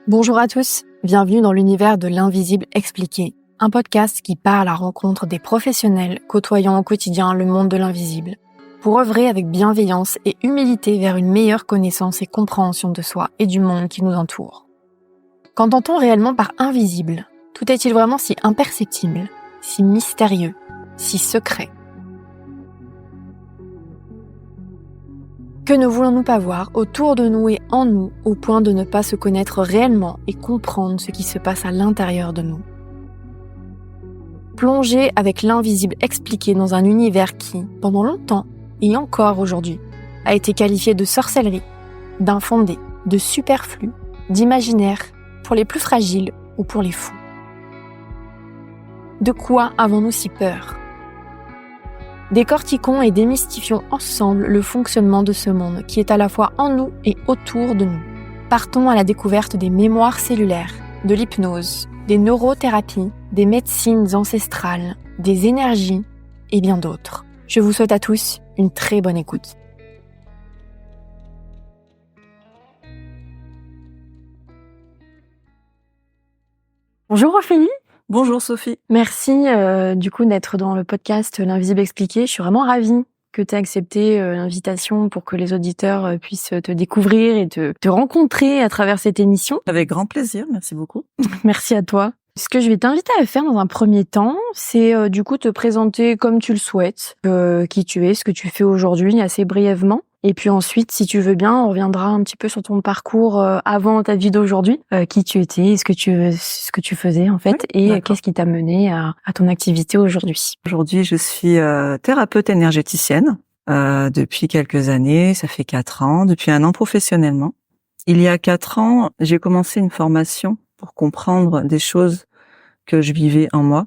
Bonjour à tous, bienvenue dans l'univers de l'invisible expliqué, un podcast qui part à la rencontre des professionnels côtoyant au quotidien le monde de l'invisible, pour œuvrer avec bienveillance et humilité vers une meilleure connaissance et compréhension de soi et du monde qui nous entoure. Qu'entend-on réellement par invisible ? Tout est-il vraiment si imperceptible, si mystérieux, si secret ? Que ne voulons-nous pas voir autour de nous et en nous au point de ne pas se connaître réellement et comprendre ce qui se passe à l'intérieur de nous ? Plonger avec l'invisible expliqué dans un univers qui, pendant longtemps et encore aujourd'hui, a été qualifié de sorcellerie, d'infondé, de superflu, d'imaginaire, pour les plus fragiles ou pour les fous. De quoi avons-nous si peur ? Décortiquons et démystifions ensemble le fonctionnement de ce monde qui est à la fois en nous et autour de nous. Partons à la découverte des mémoires cellulaires, de l'hypnose, des neurothérapies, des médecines ancestrales, des énergies et bien d'autres. Je vous souhaite à tous une très bonne écoute. Bonjour Ophélie. Bonjour Sophie. Merci du coup d'être dans le podcast L'Invisible Expliqué. Je suis vraiment ravie que tu aies accepté l'invitation pour que les auditeurs puissent te découvrir et te rencontrer à travers cette émission. Avec grand plaisir, merci beaucoup. Merci à toi. Ce que je vais t'inviter à faire dans un premier temps, c'est du coup te présenter comme tu le souhaites, qui tu es, ce que tu fais aujourd'hui assez brièvement. Et puis ensuite, si tu veux bien, on reviendra un petit peu sur ton parcours avant ta vie d'aujourd'hui, qui tu étais, ce que tu faisais en fait, Oui, et d'accord. qu'est-ce qui t'a mené à ton activité aujourd'hui. Aujourd'hui, je suis thérapeute énergéticienne depuis quelques années, ça fait 4 ans, depuis 1 an professionnellement. Il y a 4 ans, j'ai commencé une formation pour comprendre des choses que je vivais en moi.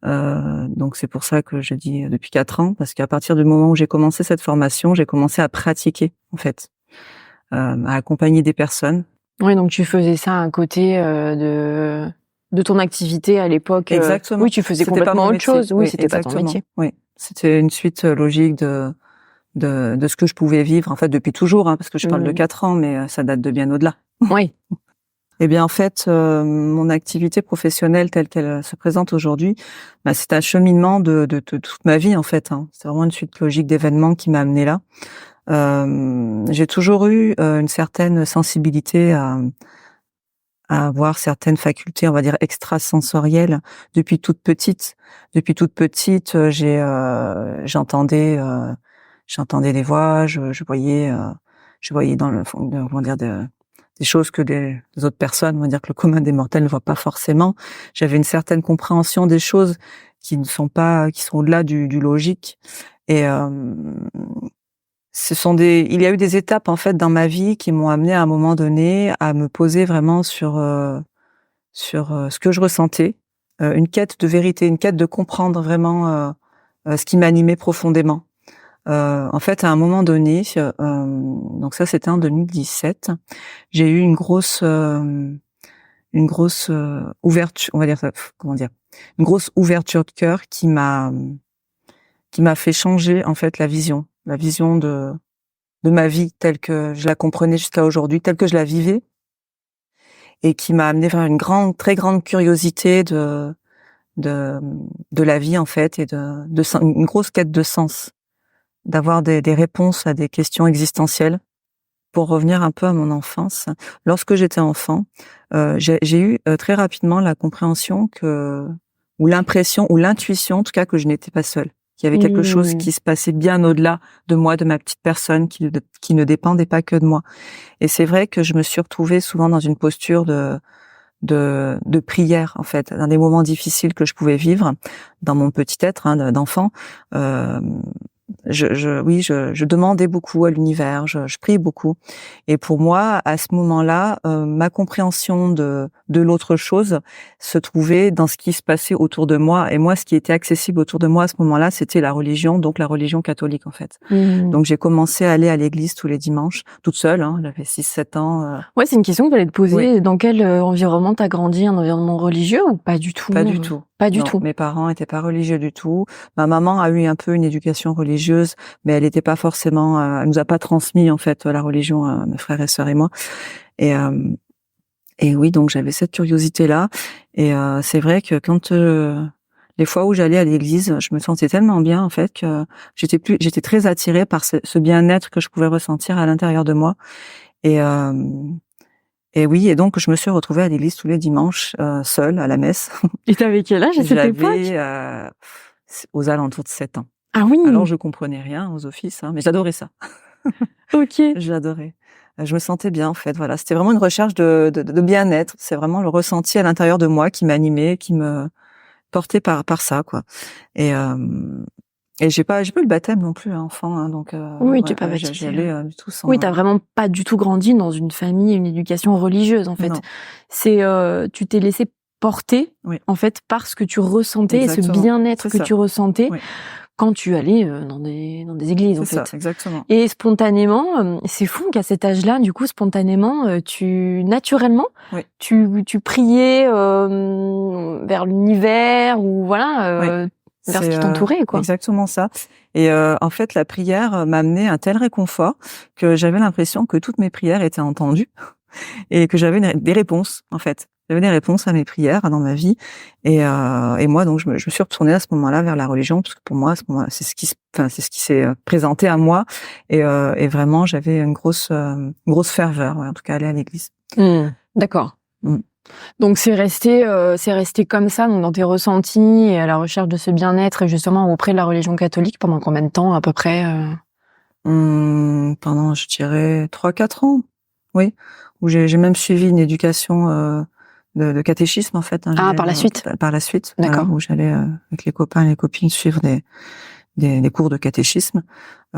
Donc c'est pour ça que je dis depuis 4 ans, parce qu'à partir du moment où j'ai commencé cette formation, j'ai commencé à pratiquer en fait, à accompagner des personnes. Oui, donc tu faisais ça à côté de ton activité à l'époque. Exactement. Oui, tu faisais C'était pas complètement mon autre métier. chose. Oui, Oui, c'était pas ton exactement. métier. Oui, c'était une suite logique de ce que je pouvais vivre en fait depuis toujours, parce que je parle de 4 ans, mais ça date de bien au-delà. Oui. Eh bien, en fait, mon activité professionnelle telle qu'elle se présente aujourd'hui, c'est un cheminement de toute ma vie, en fait, hein. C'est vraiment une suite logique d'événements qui m'a amenée là. J'ai toujours eu une certaine sensibilité à avoir certaines facultés, on va dire, extrasensorielles depuis toute petite. Depuis toute petite, j'entendais les voix, je voyais dans le fond, comment dire, des choses que des autres personnes, on va dire que le commun des mortels ne voit pas forcément. J'avais une certaine compréhension des choses qui sont au-delà du logique. Et il y a eu des étapes en fait dans ma vie qui m'ont amené à un moment donné à me poser vraiment sur ce que je ressentais, une quête de vérité, une quête de comprendre vraiment ce qui m'animait profondément. En fait, à un moment donné, donc ça c'était en 2017, j'ai eu une grosse ouverture, on va dire ça, une grosse ouverture de cœur qui m'a fait changer en fait la vision de ma vie telle que je la comprenais jusqu'à aujourd'hui, telle que je la vivais, et qui m'a amené vers une très grande curiosité de la vie en fait, et une grosse quête de sens, d'avoir des réponses à des questions existentielles. Pour revenir un peu à mon enfance, lorsque j'étais enfant, j'ai eu très rapidement la compréhension ou l'impression ou l'intuition en tout cas que je n'étais pas seule. Qu'il y avait quelque chose qui se passait bien au-delà de moi, de ma petite personne, qui ne dépendait pas que de moi. Et c'est vrai que je me suis retrouvée souvent dans une posture de prière, en fait, dans des moments difficiles que je pouvais vivre dans mon petit être, d'enfant. Je demandais beaucoup à l'univers, je priais beaucoup. Et pour moi, à ce moment-là, ma compréhension de l'autre chose se trouvait dans ce qui se passait autour de moi. Et moi, ce qui était accessible autour de moi à ce moment-là, c'était la religion, donc la religion catholique, en fait. Donc j'ai commencé à aller à l'église tous les dimanches, toute seule, j'avais 6-7 ans. Ouais, c'est une question que j'allais te poser. Oui. Dans quel environnement t'as grandi? Un environnement religieux ou pas du tout? Pas du tout. Pas du Non, tout. mes parents étaient pas religieux du tout. Ma maman a eu un peu une éducation religieuse, mais elle était pas forcément, elle nous a pas transmis en fait la religion, mes frères et sœurs et moi. Et Et oui, donc j'avais cette curiosité-là. Et c'est vrai que quand les fois où j'allais à l'église, je me sentais tellement bien en fait que j'étais très attirée par ce bien-être que je pouvais ressentir à l'intérieur de moi. Et oui, et donc je me suis retrouvée à l'église tous les dimanches, seule à la messe. Et t'avais quel âge à cette époque? J'avais aux alentours de 7 ans. Ah oui. Alors je comprenais rien aux offices, mais j'adorais ça. Ok. J'adorais. Je me sentais bien en fait. Voilà, c'était vraiment une recherche de bien-être. C'est vraiment le ressenti à l'intérieur de moi qui m'animait, qui me portait par ça quoi. Et j'ai pas eu le baptême non plus enfant, donc Oui, ouais, t'es pas baptisée. j'y allais du tout sans. Oui, t'as vraiment pas du tout grandi dans une famille, une éducation religieuse en fait. Non. C'est tu t'es laissé porter Oui. en fait par ce que tu ressentais et ce Exactement. bien-être C'est que ça. tu ressentais Oui. quand tu allais dans des églises en C'est fait. ça, exactement. Et spontanément, c'est fou qu'à cet âge-là, du coup, spontanément, naturellement, Oui. tu priais vers l'univers ou voilà, vers ce qui t'entourait, quoi. Exactement ça. Et en fait, la prière m'a amené un tel réconfort que j'avais l'impression que toutes mes prières étaient entendues et que j'avais des réponses, en fait. J'avais des réponses à mes prières dans ma vie. Et moi, donc, je me suis retournée à ce moment-là vers la religion, parce que pour moi, à ce moment-là, c'est ce qui s'est présenté à moi. Et vraiment, j'avais une grosse ferveur, en tout cas, aller à l'église. D'accord. Mm. Donc c'est resté comme ça, donc dans tes ressentis et à la recherche de ce bien-être et justement auprès de la religion catholique pendant combien de temps à peu près Pendant, je dirais, 3-4 ans. Oui. Où j'ai même suivi une éducation de catéchisme en fait. par la suite. Par la suite. D'accord. Voilà, où j'allais avec les copains et les copines suivre des cours de catéchisme.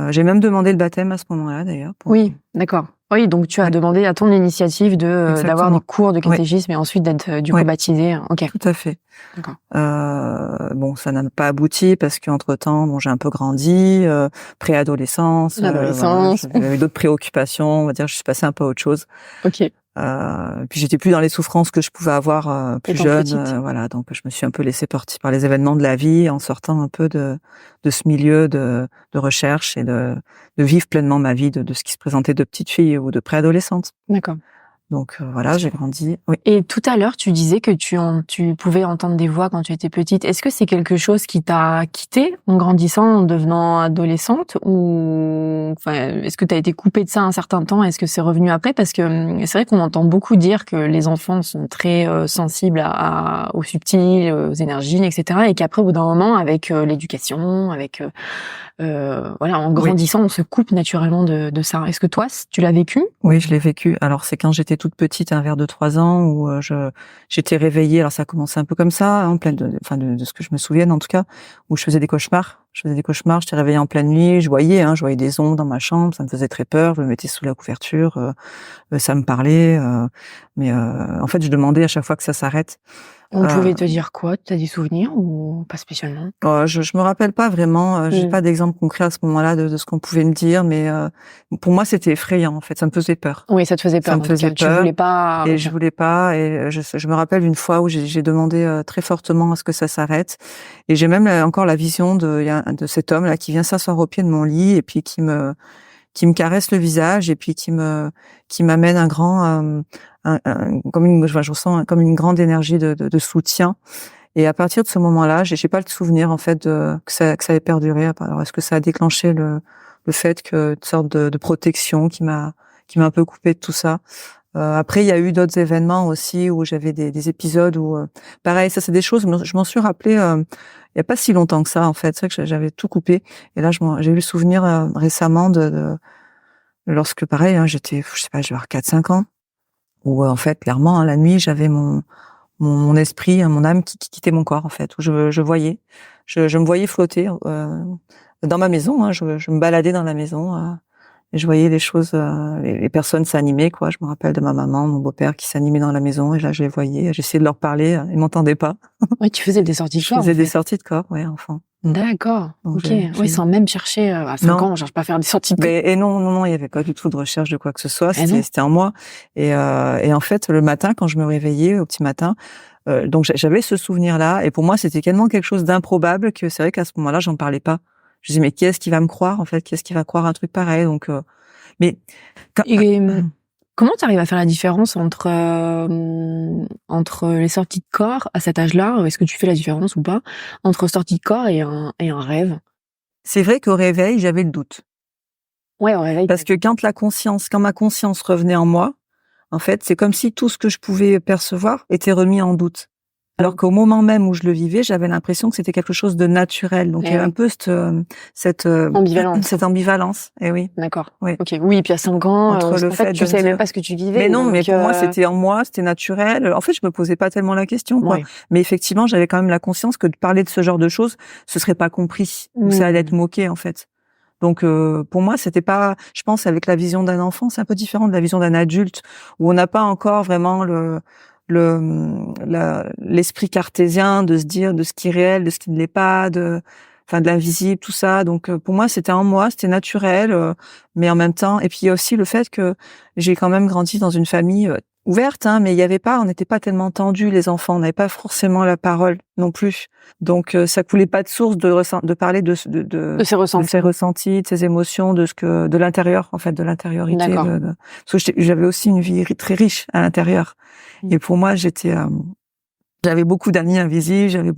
J'ai même demandé le baptême à ce moment-là d'ailleurs. Oui, d'accord. Oui, donc tu as demandé à ton initiative d'avoir des cours de catéchisme et ensuite d'être du coup baptisé. Ok. Tout à fait. D'accord. Bon, ça n'a pas abouti parce qu'entre-temps, bon, j'ai un peu grandi, préadolescence, l'adolescence. Voilà, j'avais d'autres préoccupations, on va dire, je suis passée un peu à autre chose. Ok. Puis j'étais plus dans les souffrances que je pouvais avoir plus jeune, voilà, donc je me suis un peu laissée porter par les événements de la vie en sortant un peu de ce milieu de recherche et de vivre pleinement ma vie de ce qui se présentait de petite fille ou de préadolescente. D'accord. Donc voilà, j'ai grandi. Oui. Et tout à l'heure, tu disais que tu pouvais entendre des voix quand tu étais petite. Est-ce que c'est quelque chose qui t'a quitté en grandissant, en devenant adolescente, ou enfin, est-ce que tu as été coupée de ça un certain temps? Est-ce que c'est revenu après? Parce que c'est vrai qu'on entend beaucoup dire que les enfants sont très sensibles aux subtils, aux énergies, etc. Et qu'après, au bout d'un moment, avec l'éducation, avec voilà, en grandissant, on se coupe naturellement de ça. Est-ce que toi, tu l'as vécu? Oui, je l'ai vécu. Alors c'est quand j'étais toute petite, vers de 3 ans, où j'étais réveillée. Alors ça a commencé un peu comme ça, en pleine de ce que je me souvienne en tout cas, où je faisais des cauchemars. J'étais réveillée en pleine nuit. Je voyais des ombres dans ma chambre. Ça me faisait très peur. Je me mettais sous la couverture. Ça me parlait. Mais en fait, je demandais à chaque fois que ça s'arrête. On pouvait te dire quoi? Tu as des souvenirs ou pas spécialement? Je me rappelle pas vraiment. J'ai pas d'exemple concret à ce moment-là de ce qu'on pouvait me dire, mais pour moi c'était effrayant en fait. Ça me faisait peur. Oui, ça te faisait peur. Ça me faisait peur. Tu voulais pas. Et je voulais pas. Et je me rappelle une fois où j'ai demandé très fortement à ce que ça s'arrête. Et j'ai même encore la vision de cet homme là qui vient s'asseoir au pied de mon lit et puis qui me caresse le visage et puis qui m'amène un grand je ressens comme une grande énergie de soutien. Et à partir de ce moment-là, j'ai pas le souvenir en fait que ça avait perduré. Alors est-ce que ça a déclenché le fait que une sorte de protection qui m'a un peu coupée de tout ça. Après il y a eu d'autres événements aussi où j'avais des épisodes où pareil, ça c'est des choses je m'en suis rappelé il y a pas si longtemps que ça en fait, c'est vrai que j'avais tout coupé et là j'ai eu le souvenir récemment de lorsque pareil j'étais je sais pas, je vais avoir 4-5 ans où en fait clairement la nuit, j'avais mon esprit, mon âme qui quittait mon corps en fait, où je me voyais flotter dans ma maison, je me baladais dans la maison et je voyais les choses, les personnes s'animer quoi. Je me rappelle de ma maman, mon beau-père qui s'animaient dans la maison et là je les voyais, j'essayais de leur parler, ils m'entendaient pas. Oui, tu faisais des sorties de corps. Je faisais des sorties de corps, enfant. D'accord. Donc, ok. Oui, sans même chercher à 5 ans, on cherche pas à faire des sorties de corps. Et non, il y avait pas du tout de recherche de quoi que ce soit. C'était en moi. Et en fait, le matin, quand je me réveillais au petit matin, donc j'avais ce souvenir-là. Et pour moi, c'était tellement quelque chose d'improbable que c'est vrai qu'à ce moment-là, j'en parlais pas. Je disais mais qui est-ce qui va me croire en fait? Qui est-ce qui va croire un truc pareil? Donc, mais Comment tu arrives à faire la différence entre les sorties de corps à cet âge-là? Est-ce que tu fais la différence ou pas entre sortie de corps et un rêve? C'est vrai qu'au réveil, j'avais le doute. Ouais, au réveil. Parce que quand ma conscience revenait en moi, en fait, c'est comme si tout ce que je pouvais percevoir était remis en doute. Alors qu'au moment même où je le vivais, j'avais l'impression que c'était quelque chose de naturel. Donc il y avait un peu cette ambivalence. Eh oui. D'accord. Oui. Ok. Oui, et puis à 5 ans, Entre le en fait, fait tu de savais dire... même pas ce que tu vivais. Mais non, donc, mais pour moi, c'était en moi, c'était naturel. En fait, je me posais pas tellement la question, quoi. Ouais. Mais effectivement, j'avais quand même la conscience que de parler de ce genre de choses, ce serait pas compris, ou ça allait être moqué, en fait. Donc pour moi, c'était pas, je pense, avec la vision d'un enfant, c'est un peu différent de la vision d'un adulte où on n'a pas encore vraiment l'esprit cartésien de se dire de ce qui est réel, de ce qui ne l'est pas, de l'invisible, tout ça. Donc pour moi, c'était en moi, c'était naturel, mais en même temps, et puis il y a aussi le fait que j'ai quand même grandi dans une famille ouverte, hein, mais on n'était pas tellement tendus les enfants, on n'avait pas forcément la parole non plus. Donc ça coulait pas de source de parler de ses ressentis, de ses émotions, de l'intérieur, en fait, de l'intériorité. D'accord. Parce que j'avais aussi une vie très riche à l'intérieur. Et pour moi, j'avais beaucoup d'amis invisibles,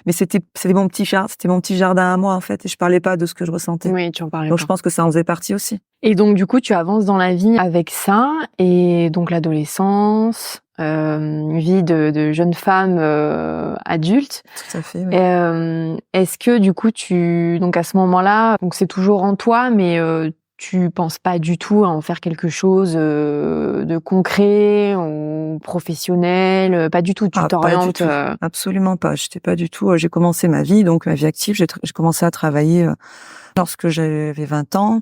mais c'était mon petit jardin à moi, en fait, et je parlais pas de ce que je ressentais. Oui, tu en parlais Donc pas. je pense que ça en faisait partie aussi. Et donc du coup, tu avances dans la vie avec ça, et donc l'adolescence, vie de jeune femme adulte. Tout à fait, oui. Est-ce que du coup, donc à ce moment-là, donc c'est toujours en toi, mais tu penses pas du tout à en faire quelque chose de concret ou professionnel, pas du tout, tu t'orientes. Pas du tout. Absolument pas. J'étais pas du tout. J'ai commencé ma vie active. J'ai commencé à travailler lorsque j'avais 20 ans.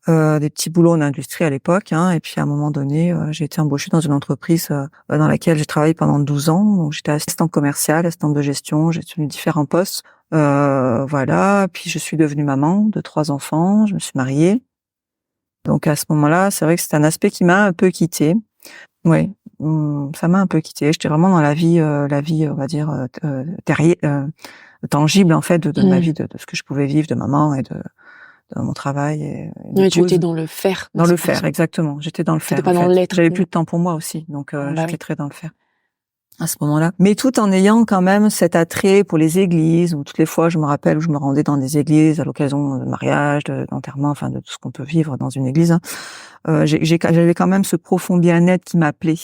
Des petits boulots en industrie à l'époque, hein, et puis à un moment donné, j'ai été embauchée dans une entreprise dans laquelle j'ai travaillé pendant 12 ans. Donc j'étais assistante commerciale, assistante de gestion, j'ai tenu différents postes. Voilà, puis je suis devenue maman de 3 enfants, je me suis mariée. Donc à ce moment-là, c'est vrai que c'est un aspect qui m'a un peu quittée. Oui, ça m'a un peu quittée. J'étais vraiment dans la vie, on va dire tangible, en fait, de ma vie, de ce que je pouvais vivre de maman et de mon travail. Et Oui, tu étais dans le faire. Dans le faire, exactement. J'étais dans le faire. T'étais pas dans l'être. J'avais plus de temps pour moi aussi, donc Bah j'étais très dans le faire à ce moment-là. Mais tout en ayant quand même cet attrait pour les églises, où toutes les fois, je me rappelle, où je me rendais dans des églises à l'occasion de mariage, d'enterrement, enfin de tout ce qu'on peut vivre dans une église. Hein. J'avais quand même ce profond bien-être qui m'appelait.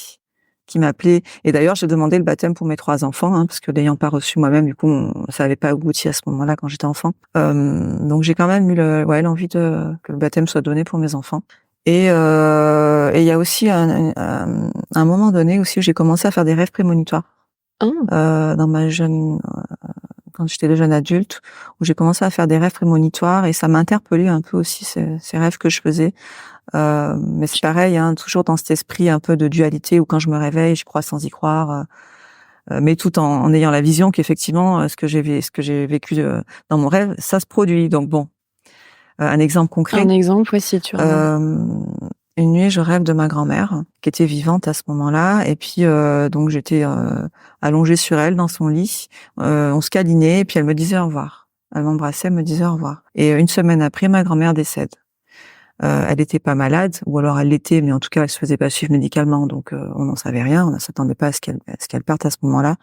Et d'ailleurs, j'ai demandé le baptême pour mes 3 enfants, hein, parce que n'ayant pas reçu moi-même, du coup, ça n'avait pas abouti à ce moment-là quand j'étais enfant. Donc j'ai quand même eu l'envie que le baptême soit donné pour mes enfants. Et il y a aussi un moment donné aussi où j'ai commencé à faire des rêves prémonitoires. Dans quand j'étais jeune adulte, où j'ai commencé à faire des rêves prémonitoires, et ça m'a interpellée un peu aussi ces rêves que je faisais. Mais c'est pareil, hein, toujours dans cet esprit un peu de dualité où quand je me réveille, je crois sans y croire, mais tout en ayant la vision qu'effectivement ce que j'ai vécu dans mon rêve, ça se produit. Donc bon, un exemple concret. Un exemple, oui, si tu as. Une nuit, je rêve de ma grand-mère qui était vivante à ce moment-là, et puis donc j'étais allongée sur elle dans son lit, on se câlinait, et puis elle me disait au revoir. Elle m'embrassait, elle me disait au revoir. Et une semaine après, ma grand-mère décède. Elle était pas malade, ou alors elle l'était, mais en tout cas, elle se faisait pas suivre médicalement, donc on n'en savait rien, on ne s'attendait pas à ce qu'elle parte à ce moment-là.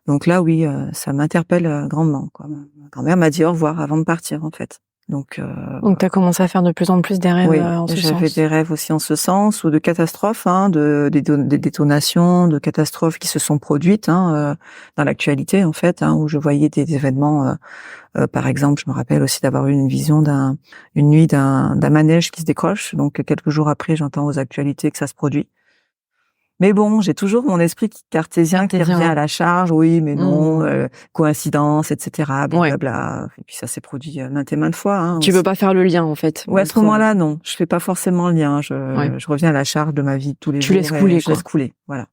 Donc là, oui, ça m'interpelle grandement, quoi. Ma grand-mère m'a dit au revoir avant de partir, en fait. Donc t'as commencé à faire de plus en plus des rêves en ce sens. J'avais des rêves aussi en ce sens, ou de catastrophes, hein, des détonations, de catastrophes qui se sont produites dans l'actualité, en fait, où je voyais des événements. Par exemple, je me rappelle aussi d'avoir eu une vision une nuit d'un manège qui se décroche. Donc quelques jours après, j'entends aux actualités que ça se produit. Mais bon, j'ai toujours mon esprit cartésien qui revient à la charge. Oui, mais non, coïncidence, etc. Blablabla. Et puis ça s'est produit maintes et maintes fois. Hein, tu peux pas faire le lien, en fait. Ouais, à ce moment-là, non. Je fais pas forcément le lien. Je reviens à la charge de ma vie de tous les jours. Tu laisses couler, je laisse couler, voilà.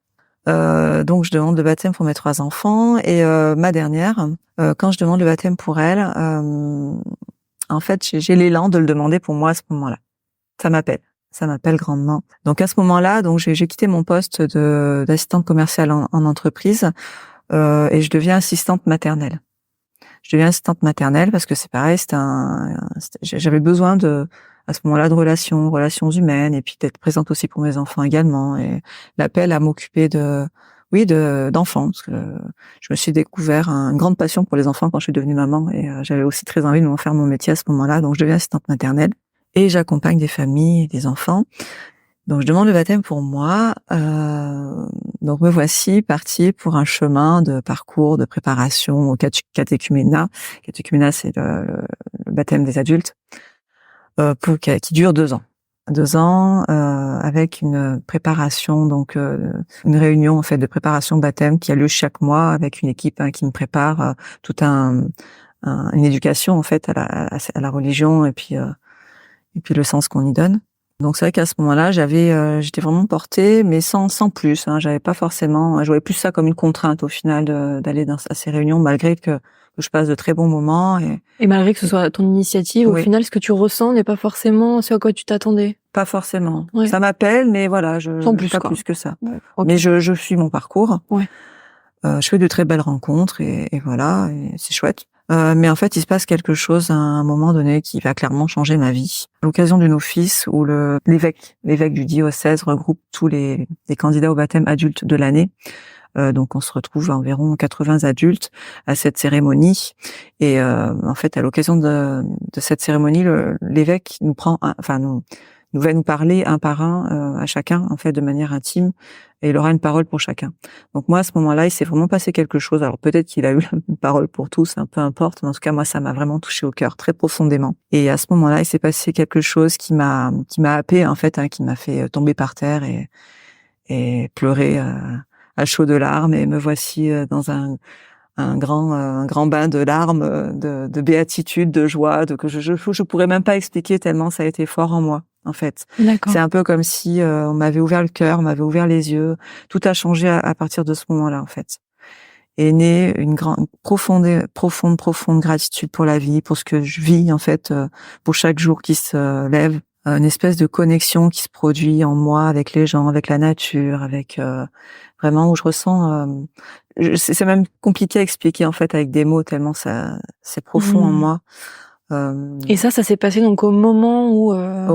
Donc je demande le baptême pour mes 3 enfants, et ma dernière, quand je demande le baptême pour elle, en fait, j'ai l'élan de le demander pour moi à ce moment-là. Ça m'appelle grandement. Donc à ce moment-là, donc j'ai quitté mon poste d'assistante commerciale en entreprise, et je deviens assistante maternelle. Je deviens assistante maternelle parce que c'est pareil, j'avais besoin à ce moment-là de relations humaines, et puis d'être présente aussi pour mes enfants également, et l'appel à m'occuper d'enfants, parce que je me suis découvert une grande passion pour les enfants quand je suis devenue maman, et j'avais aussi très envie de m'en faire mon métier à ce moment-là, donc je deviens assistante maternelle et j'accompagne des familles et des enfants. Donc je demande le baptême pour moi, donc me voici partie pour un chemin de parcours, de préparation au catéchuménat. Catéchuménat, c'est le baptême des adultes, qui dure 2 ans. 2 ans, avec une préparation, donc une réunion en fait de préparation de baptême qui a lieu chaque mois avec une équipe qui me prépare une éducation en fait à la religion, et puis le sens qu'on y donne. Donc c'est vrai qu'à ce moment-là, j'étais vraiment portée, mais sans plus. J'avais pas forcément, je voyais plus ça comme une contrainte au final d'aller à ces réunions, malgré que je passe de très bons moments. Et malgré que ce soit ton initiative, au final, ce que tu ressens n'est pas forcément ce à quoi tu t'attendais. Pas forcément. Ouais. Ça m'appelle, mais voilà, Sans plus, pas quoi. plus que ça. Ouais. Okay. Mais je suis mon parcours. Ouais. Je fais de très belles rencontres, et voilà, et c'est chouette. Mais en fait, il se passe quelque chose à un moment donné qui va clairement changer ma vie. À l'occasion d'une office où l'évêque du diocèse regroupe tous les candidats au baptême adultes de l'année. Donc on se retrouve à environ 80 adultes à cette cérémonie, et en fait à l'occasion de cette cérémonie, l'évêque nous va nous parler un par un à chacun en fait de manière intime, et il aura une parole pour chacun. Donc moi à ce moment-là, il s'est vraiment passé quelque chose. Alors peut-être qu'il a eu une parole pour tous, peu importe, mais en tout cas moi ça m'a vraiment touché au cœur très profondément. Et à ce moment-là, il s'est passé quelque chose qui m'a happée en fait, qui m'a fait tomber par terre et pleurer à chaudes larmes, et me voici dans un grand bain de larmes, de béatitude, de joie, que je pourrais même pas expliquer tellement ça a été fort en moi, en fait. D'accord. C'est un peu comme si on m'avait ouvert le cœur, on m'avait ouvert les yeux. Tout a changé à partir de ce moment-là, en fait. Et naît une profonde gratitude pour la vie, pour ce que je vis, en fait, pour chaque jour qui se lève. Une espèce de connexion qui se produit en moi avec les gens, avec la nature, avec vraiment où je ressens. C'est même compliqué à expliquer en fait avec des mots, tellement c'est profond en moi. Et ça s'est passé donc au moment où à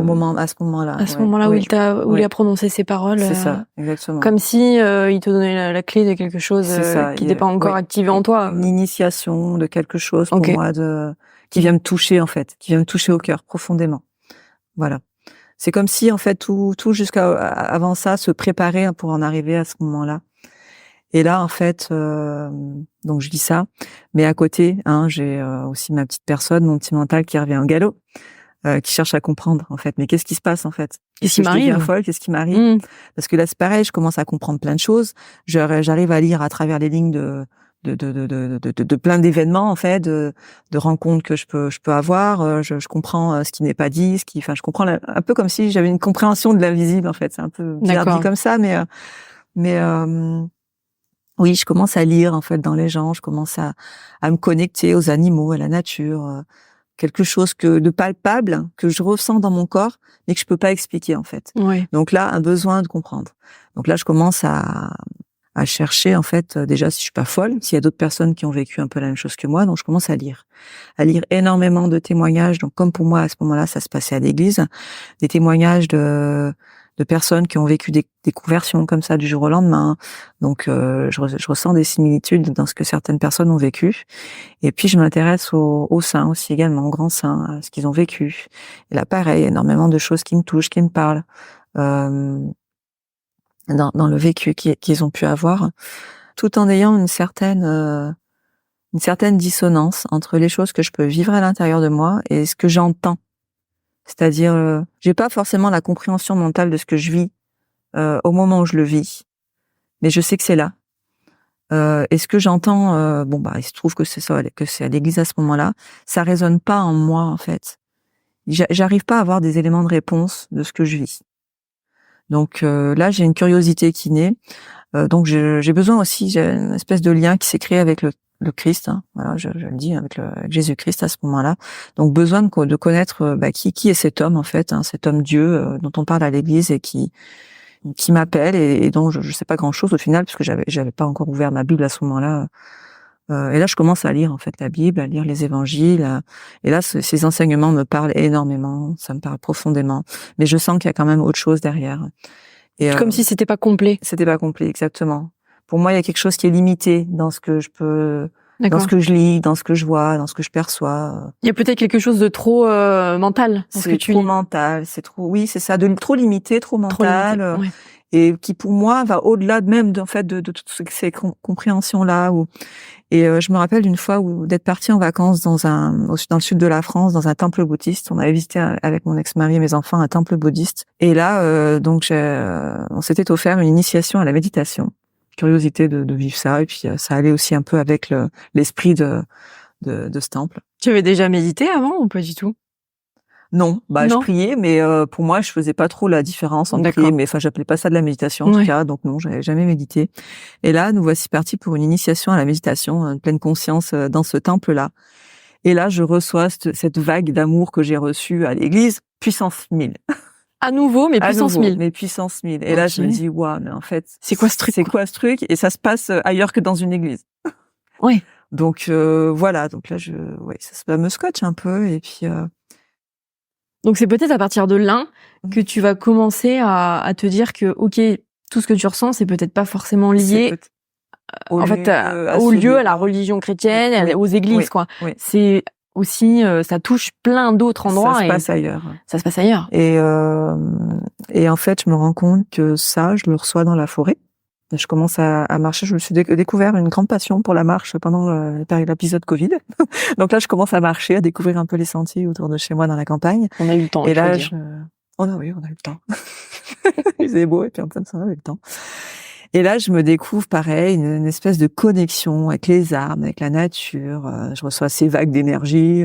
ce moment-là. À ce moment-là où il a prononcé ces paroles. C'est ça, exactement. Comme si il te donnait la clé de quelque chose qui n'était pas encore activé en toi. Une initiation de quelque chose pour moi qui vient me toucher en fait, qui vient me toucher au cœur profondément. Voilà. C'est comme si en fait tout jusqu'à avant ça se préparait pour en arriver à ce moment-là. Et là en fait, donc je dis ça, mais à côté, j'ai aussi ma petite personne, mon petit mental qui revient au galop, qui cherche à comprendre en fait. Mais qu'est-ce qui se passe en fait? Qu'est-ce qui m'arrive? Je deviens folle, qu'est-ce qui m'arrive? Parce que là c'est pareil, je commence à comprendre plein de choses. J'arrive à lire à travers les lignes de plein d'événements en fait, de rencontres que je peux avoir. Je comprends ce qui n'est pas dit, je comprends un peu comme si j'avais une compréhension de l'invisible en fait. C'est un peu bizarre dit comme ça, mais oui, je commence à lire en fait dans les gens, je commence à me connecter aux animaux, à la nature, quelque chose de palpable que je ressens dans mon corps, mais que je peux pas expliquer en fait. Oui. Donc là, un besoin de comprendre. Donc là, je commence à chercher en fait déjà si je suis pas folle, s'il y a d'autres personnes qui ont vécu un peu la même chose que moi. Donc je commence à lire énormément de témoignages. Donc comme pour moi à ce moment-là, ça se passait à l'église, des témoignages de personnes qui ont vécu des conversions comme ça du jour au lendemain. Donc je ressens des similitudes dans ce que certaines personnes ont vécu. Et puis je m'intéresse aux saints aussi également, aux grands saints, à ce qu'ils ont vécu. Et là pareil, énormément de choses qui me touchent, qui me parlent. Dans le vécu qu'ils ont pu avoir, tout en ayant une certaine dissonance entre les choses que je peux vivre à l'intérieur de moi et ce que j'entends. C'est-à-dire, j'ai pas forcément la compréhension mentale de ce que je vis au moment où je le vis, mais je sais que c'est là. Et ce que j'entends, il se trouve que c'est ça, que c'est à l'église à ce moment-là, ça résonne pas en moi en fait. J'arrive pas à avoir des éléments de réponse de ce que je vis. Donc là, j'ai une curiosité qui naît. Donc j'ai besoin aussi, j'ai une espèce de lien qui s'est créé avec le Christ. Voilà, je le dis avec Jésus-Christ à ce moment-là. Donc besoin de connaître qui est cet homme en fait, cet homme Dieu dont on parle à l'Église et qui m'appelle et dont je sais pas grand-chose au final puisque j'avais pas encore ouvert ma Bible à ce moment-là Et là, je commence à lire en fait la Bible, à lire les évangiles. Et là, ces enseignements me parlent énormément, ça me parle profondément. Mais je sens qu'il y a quand même autre chose derrière. Et Comme si c'était pas complet. C'était pas complet, exactement. Pour moi, il y a quelque chose qui est limité dans ce que je peux, D'accord. dans ce que je lis, dans ce que je vois, dans ce que je perçois. Il y a peut-être quelque chose de trop mental dans ce que tu trop lis. mental, c'est trop, oui, c'est ça, de trop limité, trop mental. Trop limité, ouais. Et qui pour moi va au-delà même en fait de toutes ces compréhensions là. Et je me rappelle d'une fois d'être partie en vacances dans le sud de la France, dans un temple bouddhiste. On avait visité avec mon ex-mari et mes enfants un temple bouddhiste. Et là, donc on s'était offert une initiation à la méditation. Curiosité de vivre ça, et puis ça allait aussi un peu avec l'esprit de ce temple. Tu avais déjà médité avant ou pas du tout? Non, Non. je priais, mais pour moi, je faisais pas trop la différence entre prier, mais enfin, j'appelais pas ça de la méditation en tout cas, donc non, j'avais jamais médité. Et là, nous voici partis pour une initiation à la méditation, pleine conscience dans ce temple-là. Et là, je reçois cette vague d'amour que j'ai reçue à l'église, puissance 1000. À nouveau, mais puissance 1000. Mais puissance 1000. Et là, je me dis, waouh, mais en fait, c'est quoi ce truc? C'est quoi ce truc? Et ça se passe ailleurs que dans une église. Oui. Donc voilà, donc là, ça me scotche un peu, et puis. Donc c'est peut-être à partir de là que tu vas commencer à te dire que ok, tout ce que tu ressens, c'est peut-être pas forcément lié au lieu, à la religion chrétienne, aux églises, quoi. Oui. C'est aussi, ça touche plein d'autres endroits. Ça se passe ailleurs. Ça se passe ailleurs. Et en fait, je me rends compte que ça, je le reçois dans la forêt. Je commence à marcher. Je me suis découvert une grande passion pour la marche pendant l'épisode Covid. Donc là, je commence à marcher, à découvrir un peu les sentiers autour de chez moi dans la campagne. On a eu le temps. Et là, on a eu le temps. Il faisait beau, et puis en plein ça, on a eu le temps. Et là, je me découvre pareil, une espèce de connexion avec les arbres, avec la nature. Je reçois ces vagues d'énergie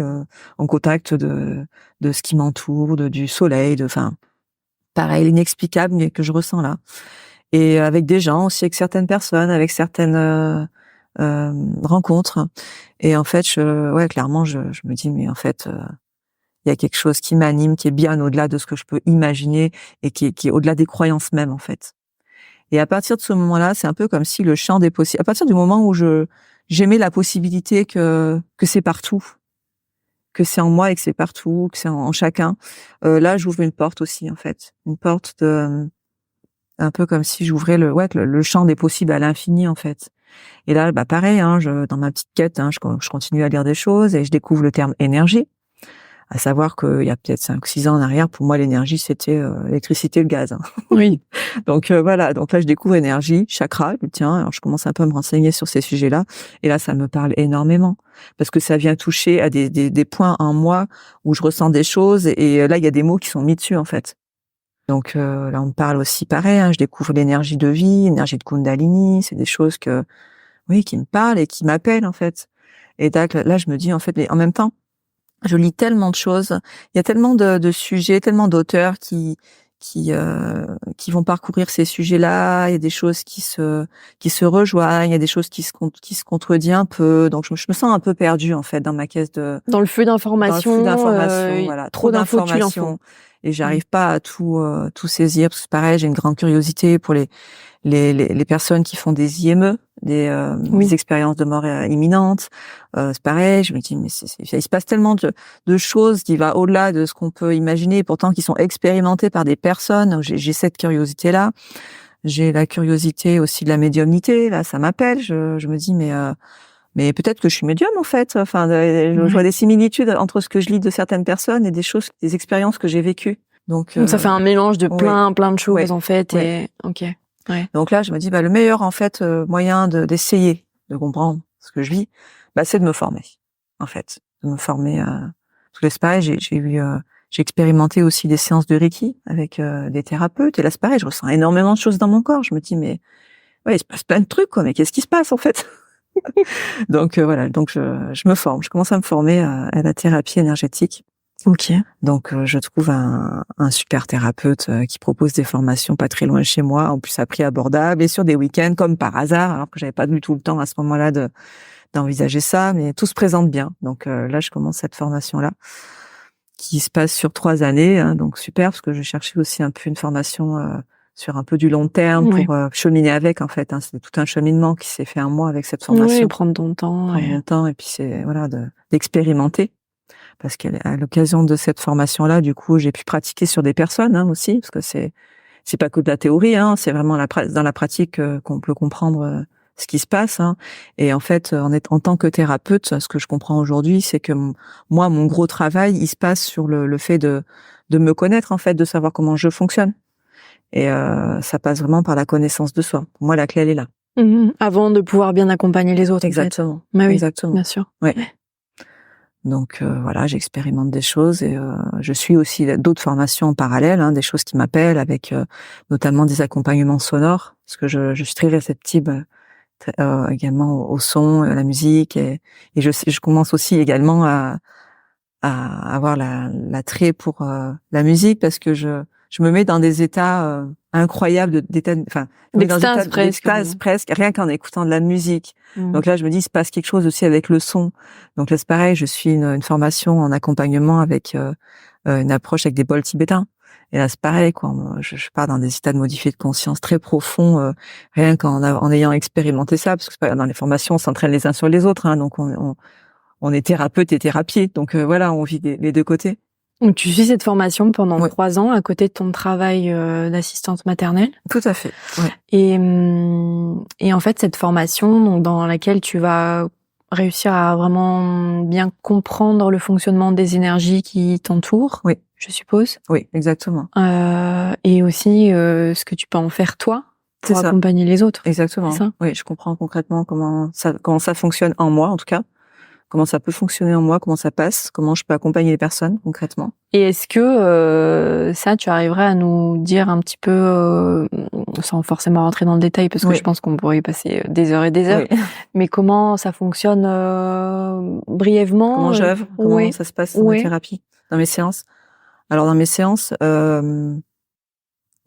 en contact de ce qui m'entoure, du soleil, pareil, l'inexplicable mais que je ressens là. Et avec des gens aussi, avec certaines personnes, avec certaines rencontres. Et en fait, clairement, je me dis, mais en fait, il y a quelque chose qui m'anime, qui est bien au-delà de ce que je peux imaginer et qui est au-delà des croyances même, en fait. Et à partir de ce moment-là, c'est un peu comme si le champ des possibles, à partir du moment où j'aimais la possibilité que c'est partout, que c'est en moi et que c'est partout, que c'est en chacun, là, j'ouvre une porte aussi, en fait. Une porte un peu comme si j'ouvrais le champ des possibles à l'infini, en fait. Et là, pareil, dans ma petite quête, je continue à lire des choses et je découvre le terme énergie. À savoir qu'il y a peut-être 5-6 ans en arrière, pour moi, l'énergie, c'était l'électricité, le gaz. Oui. Donc voilà, donc là, je découvre énergie, chakra, alors je commence un peu à me renseigner sur ces sujets-là. Et là, ça me parle énormément. Parce que ça vient toucher à des points en moi où je ressens des choses. Et là, il y a des mots qui sont mis dessus, en fait. Donc là, on me parle aussi pareil, je découvre l'énergie de vie, l'énergie de Kundalini. C'est des choses qui me parlent et qui m'appellent, en fait. Et là, je me dis, en fait, mais en même temps, je lis tellement de choses. Il y a tellement de sujets, tellement d'auteurs qui vont parcourir ces sujets-là. Il y a des choses qui se rejoignent. Il y a des choses qui se contredisent un peu. Donc je me sens un peu perdue en fait dans ma caisse dans le feu d'informations. Voilà, trop d'informations. Et j'arrive pas à tout saisir parce que c'est pareil. J'ai une grande curiosité pour les personnes qui font des IME, des expériences de mort imminente. C'est pareil, je me dis, mais il se passe tellement de choses qui va au-delà de ce qu'on peut imaginer, pourtant qui sont expérimentées par des personnes. J'ai cette curiosité-là. J'ai la curiosité aussi de la médiumnité. Là, ça m'appelle. Je me dis, mais peut-être que je suis médium, en fait. Enfin, je vois des similitudes entre ce que je lis de certaines personnes et des expériences que j'ai vécues. Donc ça fait un mélange de plein de choses, en fait. Ouais. Et ok. Ouais. Donc là, je me dis, le meilleur, en fait, moyen d'essayer de comprendre ce que je vis, c'est de me former, en fait. De me former. Parce que c'est pareil, j'ai expérimenté aussi des séances de Reiki avec des thérapeutes. Et là, c'est pareil, je ressens énormément de choses dans mon corps. Je me dis, mais il se passe plein de trucs, quoi. Mais qu'est-ce qui se passe, en fait? Donc voilà, donc je me forme. Je commence à me former à la thérapie énergétique. Ok. Donc je trouve un super thérapeute qui propose des formations pas très loin de chez moi, en plus à prix abordable et sur des week-ends comme par hasard, alors que j'avais pas du tout le temps à ce moment-là d'envisager ça, mais tout se présente bien. Donc là, je commence cette formation-là qui se passe sur 3 années, donc super parce que je cherchais aussi un peu une formation sur un peu du long terme Oui. pour cheminer avec, en fait. Hein. C'est tout un cheminement qui s'est fait en moi avec cette Oui, formation. prendre ton temps. Prendre mon temps et puis c'est d'expérimenter. Parce qu'à l'occasion de cette formation-là, du coup, j'ai pu pratiquer sur des personnes aussi, parce que c'est pas que de la théorie, c'est vraiment dans la pratique qu'on peut comprendre ce qui se passe. Et en fait, en tant que thérapeute, ce que je comprends aujourd'hui, c'est que moi, mon gros travail, il se passe sur le fait de me connaître, en fait, de savoir comment je fonctionne. Et ça passe vraiment par la connaissance de soi. Pour moi, la clé, elle est là. Avant de pouvoir bien accompagner les autres. Exactement. En fait. Mais oui, exactement. bien sûr. Ouais. Donc voilà, j'expérimente des choses et je suis aussi d'autres formations en parallèle, des choses qui m'appellent avec notamment des accompagnements sonores, parce que je suis très réceptive également au son, à la musique et je commence aussi également à avoir l'attrait pour la musique parce que je me mets dans des états incroyables d'extase presque rien qu'en écoutant de la musique. Donc là je me dis il se passe quelque chose aussi avec le son. Donc là c'est pareil, je suis une formation en accompagnement avec une approche avec des bols tibétains. Et là c'est pareil quoi, je pars dans des états de modifié de conscience très profonds rien en ayant expérimenté ça parce que dans les formations on s'entraîne les uns sur les autres donc on est thérapeute et thérapié, donc voilà, on vit les deux côtés. Donc tu suis cette formation pendant 3 ans à côté de ton travail d'assistante maternelle. Tout à fait. Ouais. Et en fait cette formation donc dans laquelle tu vas réussir à vraiment bien comprendre le fonctionnement des énergies qui t'entourent. Oui. Je suppose. Oui, exactement. Et aussi ce que tu peux en faire toi pour accompagner les autres. Exactement. C'est ça. Oui, je comprends concrètement comment ça fonctionne en moi en tout cas. Comment ça peut fonctionner en moi, comment ça passe, comment je peux accompagner les personnes concrètement. Et est-ce que ça, tu arriverais à nous dire un petit peu, sans forcément rentrer dans le détail, parce que je pense qu'on pourrait y passer des heures et des heures, mais comment ça fonctionne brièvement? Comment j'œuvre, comment ça se passe dans ma thérapie, dans mes séances. Alors dans mes séances, en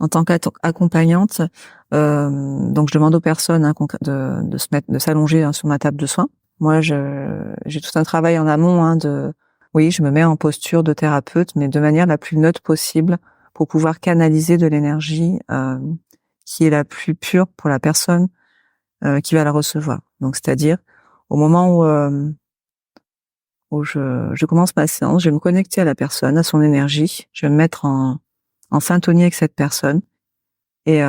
tant qu'accompagnante, donc je demande aux personnes de s'allonger sur ma table de soins. Moi, j'ai tout un travail en amont je me mets en posture de thérapeute, mais de manière la plus neutre possible pour pouvoir canaliser de l'énergie qui est la plus pure pour la personne qui va la recevoir. Donc, c'est-à-dire au moment où je commence ma séance, je vais me connecter à la personne, à son énergie, je vais me mettre en syntonie avec cette personne, et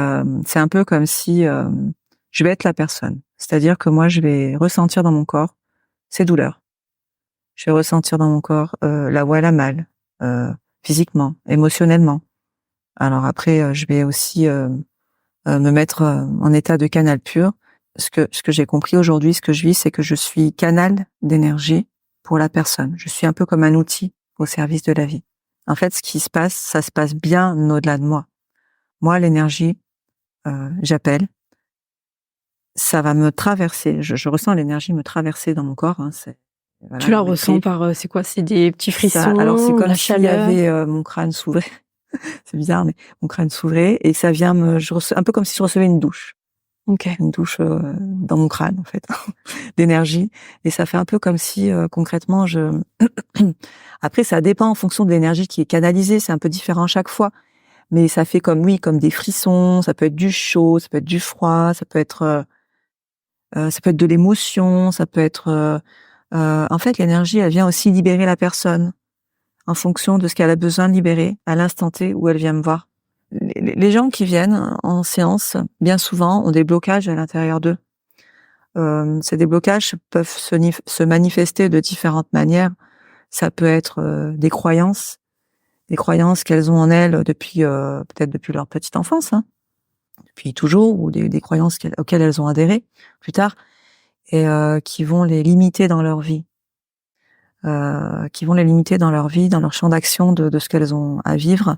c'est un peu comme si je vais être la personne. C'est-à-dire que moi, je vais ressentir dans mon corps ses douleurs. Je vais ressentir dans mon corps là où elle a mal, physiquement, émotionnellement. Alors après, je vais aussi me mettre en état de canal pur. Ce que j'ai compris aujourd'hui, ce que je vis, c'est que je suis canal d'énergie pour la personne. Je suis un peu comme un outil au service de la vie. En fait, ce qui se passe, ça se passe bien au-delà de moi. Moi, l'énergie, j'appelle. Ça va me traverser. Je ressens l'énergie me traverser dans mon corps. Voilà, tu la ressens par c'est quoi? C'est des petits frissons, alors c'est comme la s'il y chaleur. avait mon crâne s'ouvrait. C'est bizarre, mais mon crâne s'ouvrait et ça vient un peu comme si je recevais une douche. Okay. Une douche dans mon crâne en fait, d'énergie. Et ça fait un peu comme si concrètement Après, ça dépend en fonction de l'énergie qui est canalisée. C'est un peu différent chaque fois. Mais ça fait comme des frissons. Ça peut être du chaud, ça peut être du froid, ça peut être de l'émotion, ça peut être. En fait, l'énergie, elle vient aussi libérer la personne en fonction de ce qu'elle a besoin de libérer à l'instant T où elle vient me voir. Les gens qui viennent en séance, bien souvent, ont des blocages à l'intérieur d'eux. Ces déblocages peuvent se manifester de différentes manières. Ça peut être des croyances qu'elles ont en elles depuis peut-être depuis leur petite enfance, depuis toujours, ou des croyances auxquelles elles ont adhéré plus tard, et qui vont les limiter dans leur vie. Dans leur champ d'action de ce qu'elles ont à vivre,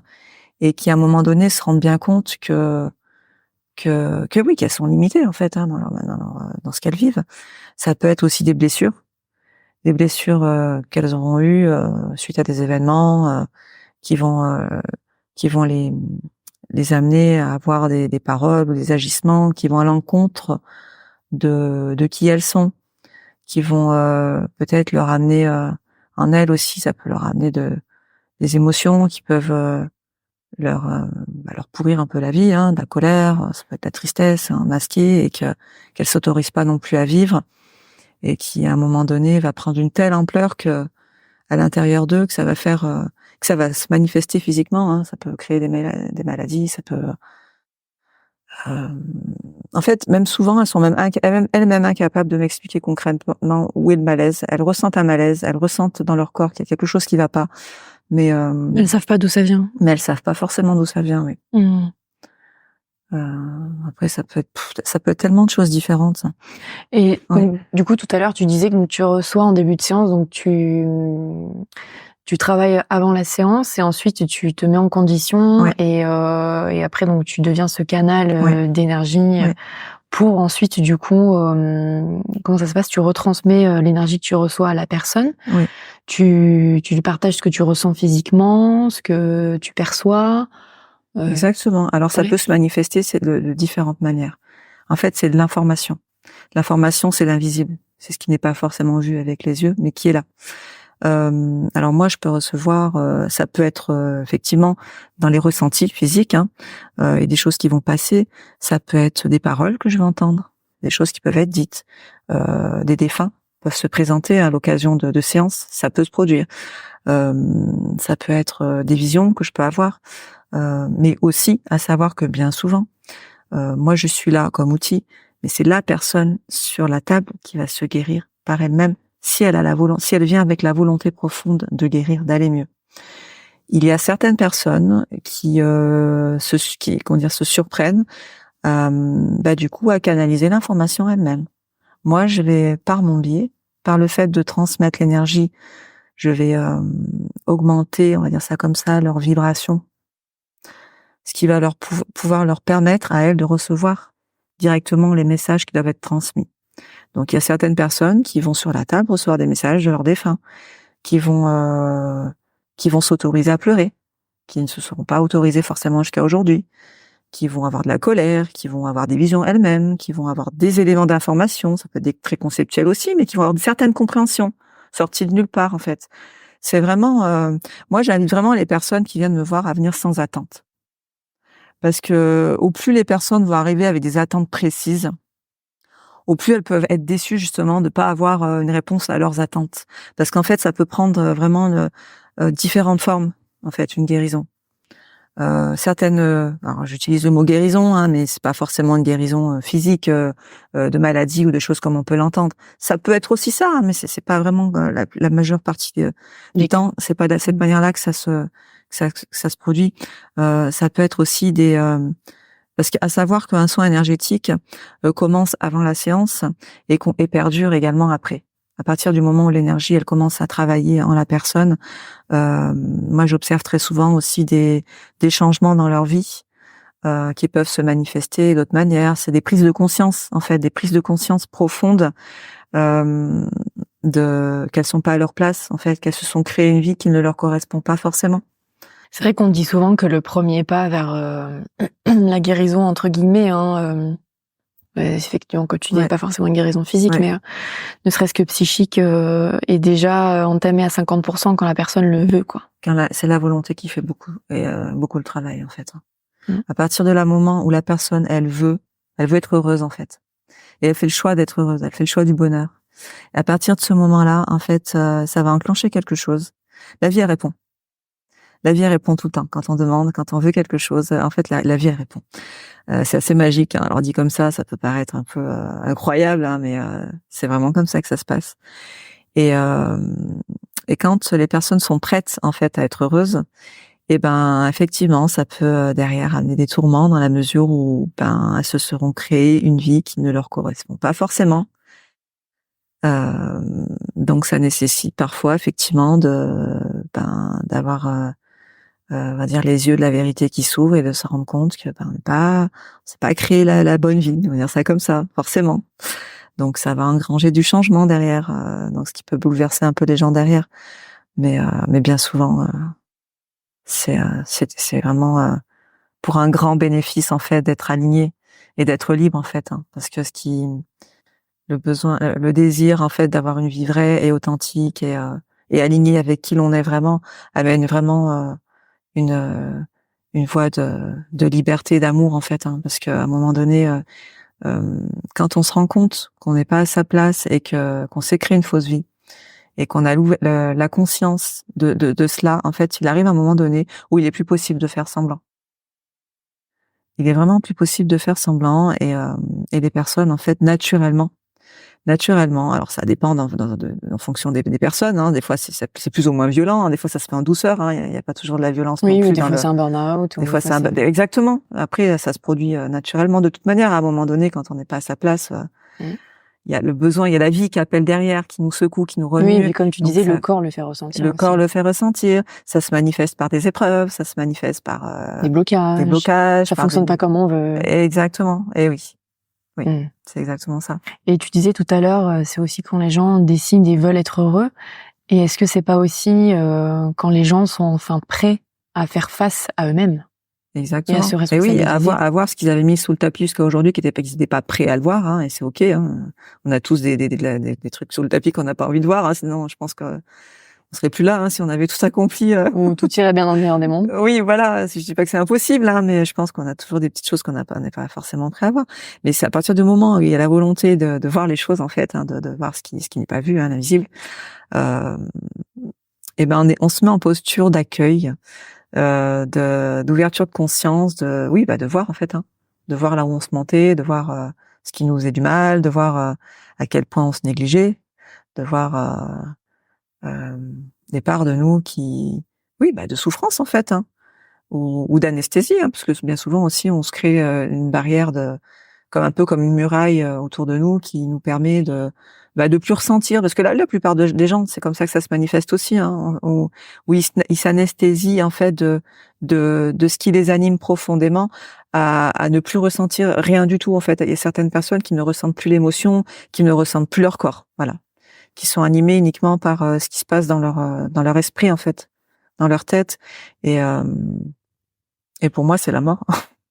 et qui à un moment donné se rendent bien compte que oui, qu'elles sont limitées en fait dans ce qu'elles vivent. Ça peut être aussi des blessures qu'elles auront eues suite à des événements qui vont les amener à avoir des paroles ou des agissements qui vont à l'encontre de qui elles sont, qui vont peut-être leur amener en elles aussi, ça peut leur amener des émotions qui peuvent leur pourrir un peu la vie, de la colère, ça peut être de la tristesse, masquée, et qu'elles s'autorisent pas non plus à vivre, et qui à un moment donné va prendre une telle ampleur que à l'intérieur d'eux que ça va faire que ça va se manifester physiquement. Ça peut créer des maladies, ça peut en fait, même souvent, elles sont même elles-mêmes incapables de m'expliquer concrètement où est le malaise. Elles ressentent un malaise, elles ressentent dans leur corps qu'il y a quelque chose qui va pas, mais Elles savent pas d'où ça vient. mais elles savent pas forcément d'où ça vient, oui. Mmh. Après, ça peut être tellement de choses différentes. Et Ouais. donc, du coup, tout à l'heure, tu disais que tu reçois en début de séance, donc tu travailles avant la séance et ensuite tu te mets en condition, Ouais. et après donc tu deviens ce canal Ouais. d'énergie Ouais. pour ensuite du coup comment ça se passe? Tu retransmets l'énergie que tu reçois à la personne. Oui. Tu lui partages ce que tu ressens physiquement, ce que tu perçois. Exactement. Alors ça Ouais. peut se manifester de différentes manières. En fait, c'est de l'information. L'information, c'est l'invisible. C'est ce qui n'est pas forcément vu avec les yeux, mais qui est là. Alors moi, je peux recevoir, ça peut être effectivement dans les ressentis physiques, et des choses qui vont passer. Ça peut être des paroles que je vais entendre, des choses qui peuvent être dites, des défunts peuvent se présenter à l'occasion de séances. Ça peut se produire. Ça peut être des visions que je peux avoir, mais aussi à savoir que bien souvent, moi, je suis là comme outil, mais c'est la personne sur la table qui va se guérir par elle-même si elle vient avec la volonté profonde de guérir, d'aller mieux. Il y a certaines personnes qui se surprennent, du coup, à canaliser l'information elle-même. Moi, je vais, par mon biais, par le fait de transmettre l'énergie, je vais augmenter, on va dire ça comme ça, leur vibration, ce qui va pouvoir leur permettre à elles de recevoir directement les messages qui doivent être transmis. Donc, il y a certaines personnes qui vont sur la table recevoir des messages de leurs défunts, qui vont s'autoriser à pleurer, qui ne se seront pas autorisées forcément jusqu'à aujourd'hui, qui vont avoir de la colère, qui vont avoir des visions elles-mêmes, qui vont avoir des éléments d'information, ça peut être des très conceptuels aussi, mais qui vont avoir une certaine compréhension, sortie de nulle part en fait. C'est vraiment, moi j'invite vraiment les personnes qui viennent me voir à venir sans attente. Parce que au plus les personnes vont arriver avec des attentes précises, au plus elles peuvent être déçues justement de pas avoir une réponse à leurs attentes. Parce qu'en fait, ça peut prendre vraiment différentes formes, en fait, une guérison. Certaines, alors j'utilise le mot guérison, mais c'est pas forcément une guérison physique de maladie ou de choses comme on peut l'entendre. Ça peut être aussi ça, mais c'est pas vraiment la majeure partie du temps. C'est pas de cette manière-là que ça se produit. Ça peut être aussi parce qu'à savoir qu'un soin énergétique commence avant la séance et perdure également après. À partir du moment où l'énergie elle commence à travailler en la personne, moi j'observe très souvent aussi des changements dans leur vie qui peuvent se manifester d'autres manières. C'est des prises de conscience en fait, des prises de conscience profondes qu'elles sont pas à leur place en fait, qu'elles se sont créées une vie qui ne leur correspond pas forcément. C'est vrai qu'on dit souvent que le premier pas vers la guérison entre guillemets, effectivement, comme tu dis, pas forcément une guérison physique, mais ne serait-ce que psychique, est déjà entamé à 50% quand la personne le veut, quoi. C'est la volonté qui fait beaucoup le travail en fait. À partir de la moment où la personne elle veut être heureuse en fait, et elle fait le choix d'être heureuse, elle fait le choix du bonheur. Et à partir de ce moment-là, en fait, ça va enclencher quelque chose. La vie elle répond. La vie elle répond tout le temps. Quand on demande, quand on veut quelque chose, en fait, la vie elle répond. C'est assez magique. Alors dit comme ça peut paraître un peu incroyable, mais c'est vraiment comme ça que ça se passe. Et quand les personnes sont prêtes en fait à être heureuses, et effectivement, ça peut derrière amener des tourments dans la mesure où elles se seront créées une vie qui ne leur correspond pas forcément. Donc ça nécessite parfois effectivement d'avoir on va dire les yeux de la vérité qui s'ouvrent et de se rendre compte que c'est pas créé la bonne vie, on va dire ça comme ça, forcément. Donc ça va engranger du changement derrière, donc ce qui peut bouleverser un peu les gens derrière. Mais bien souvent c'est vraiment pour un grand bénéfice en fait d'être aligné et d'être libre en fait, parce que le besoin, le désir en fait d'avoir une vie vraie et authentique et alignée avec qui l'on est vraiment amène vraiment une de liberté, d'amour en fait, hein, parce qu'à un moment donné, quand on se rend compte qu'on n'est pas à sa place et qu'on s'est créé une fausse vie et qu'on a la conscience de cela, en fait, il arrive un moment donné où il est plus possible de faire semblant. Il est vraiment plus possible de faire semblant et les personnes en fait naturellement, alors ça dépend en fonction des personnes, hein. Des fois c'est plus ou moins violent, hein. Des fois ça se fait en douceur, hein. Il y a pas toujours de la violence non Oui, plus ou des fois c'est un burn-out. des fois c'est exactement. Après ça se produit naturellement de toute manière. À un moment donné, quand on n'est pas à sa place, il y a le besoin, il y a la vie qui appelle derrière, qui nous secoue, qui nous remue. Oui, et puis comme tu Donc disais, le corps le fait ressentir. Le corps le fait ressentir. Ça se manifeste par des épreuves, ça se manifeste par des blocages. Ça fonctionne pas comme on veut. Exactement. Et oui. C'est exactement ça. Et tu disais tout à l'heure, c'est aussi quand les gens décident et veulent être heureux. Et est-ce que c'est pas aussi quand les gens sont enfin prêts à faire face à eux-mêmes? Exactement. Et à se responsabiliser. Et oui, à voir ce qu'ils avaient mis sous le tapis jusqu'à aujourd'hui, qu'ils n'étaient pas prêts à le voir, hein, et c'est ok. Hein. On a tous des trucs sous le tapis qu'on n'a pas envie de voir. Hein, sinon, je pense que on serait plus là, hein, si on avait tout accompli. Ou tout irait bien dans le meilleur des mondes. Oui, voilà. Je dis pas que c'est impossible, hein, mais je pense qu'on a toujours des petites choses qu'on n'est pas forcément prêt à voir. Mais c'est à partir du moment où il y a la volonté de voir les choses en fait, hein, de voir ce qui n'est pas vu, hein, l'invisible. Et ben on se met en posture d'accueil, d'ouverture de conscience, de voir en fait, hein, de voir là où on se mentait, de voir ce qui nous faisait du mal, de voir à quel point on se négligeait, de voir des parts de nous de souffrance en fait, hein, ou d'anesthésie, hein, parce que bien souvent aussi on se crée une barrière un peu comme une muraille autour de nous qui nous permet de plus ressentir, parce que la plupart des gens, c'est comme ça que ça se manifeste aussi, hein, où ils s'anesthésient en fait de ce qui les anime profondément à ne plus ressentir rien du tout en fait. Il y a certaines personnes qui ne ressentent plus l'émotion, qui ne ressentent plus leur corps, voilà, qui sont animées uniquement par ce qui se passe dans leur esprit en fait, dans leur tête, et pour moi c'est la mort.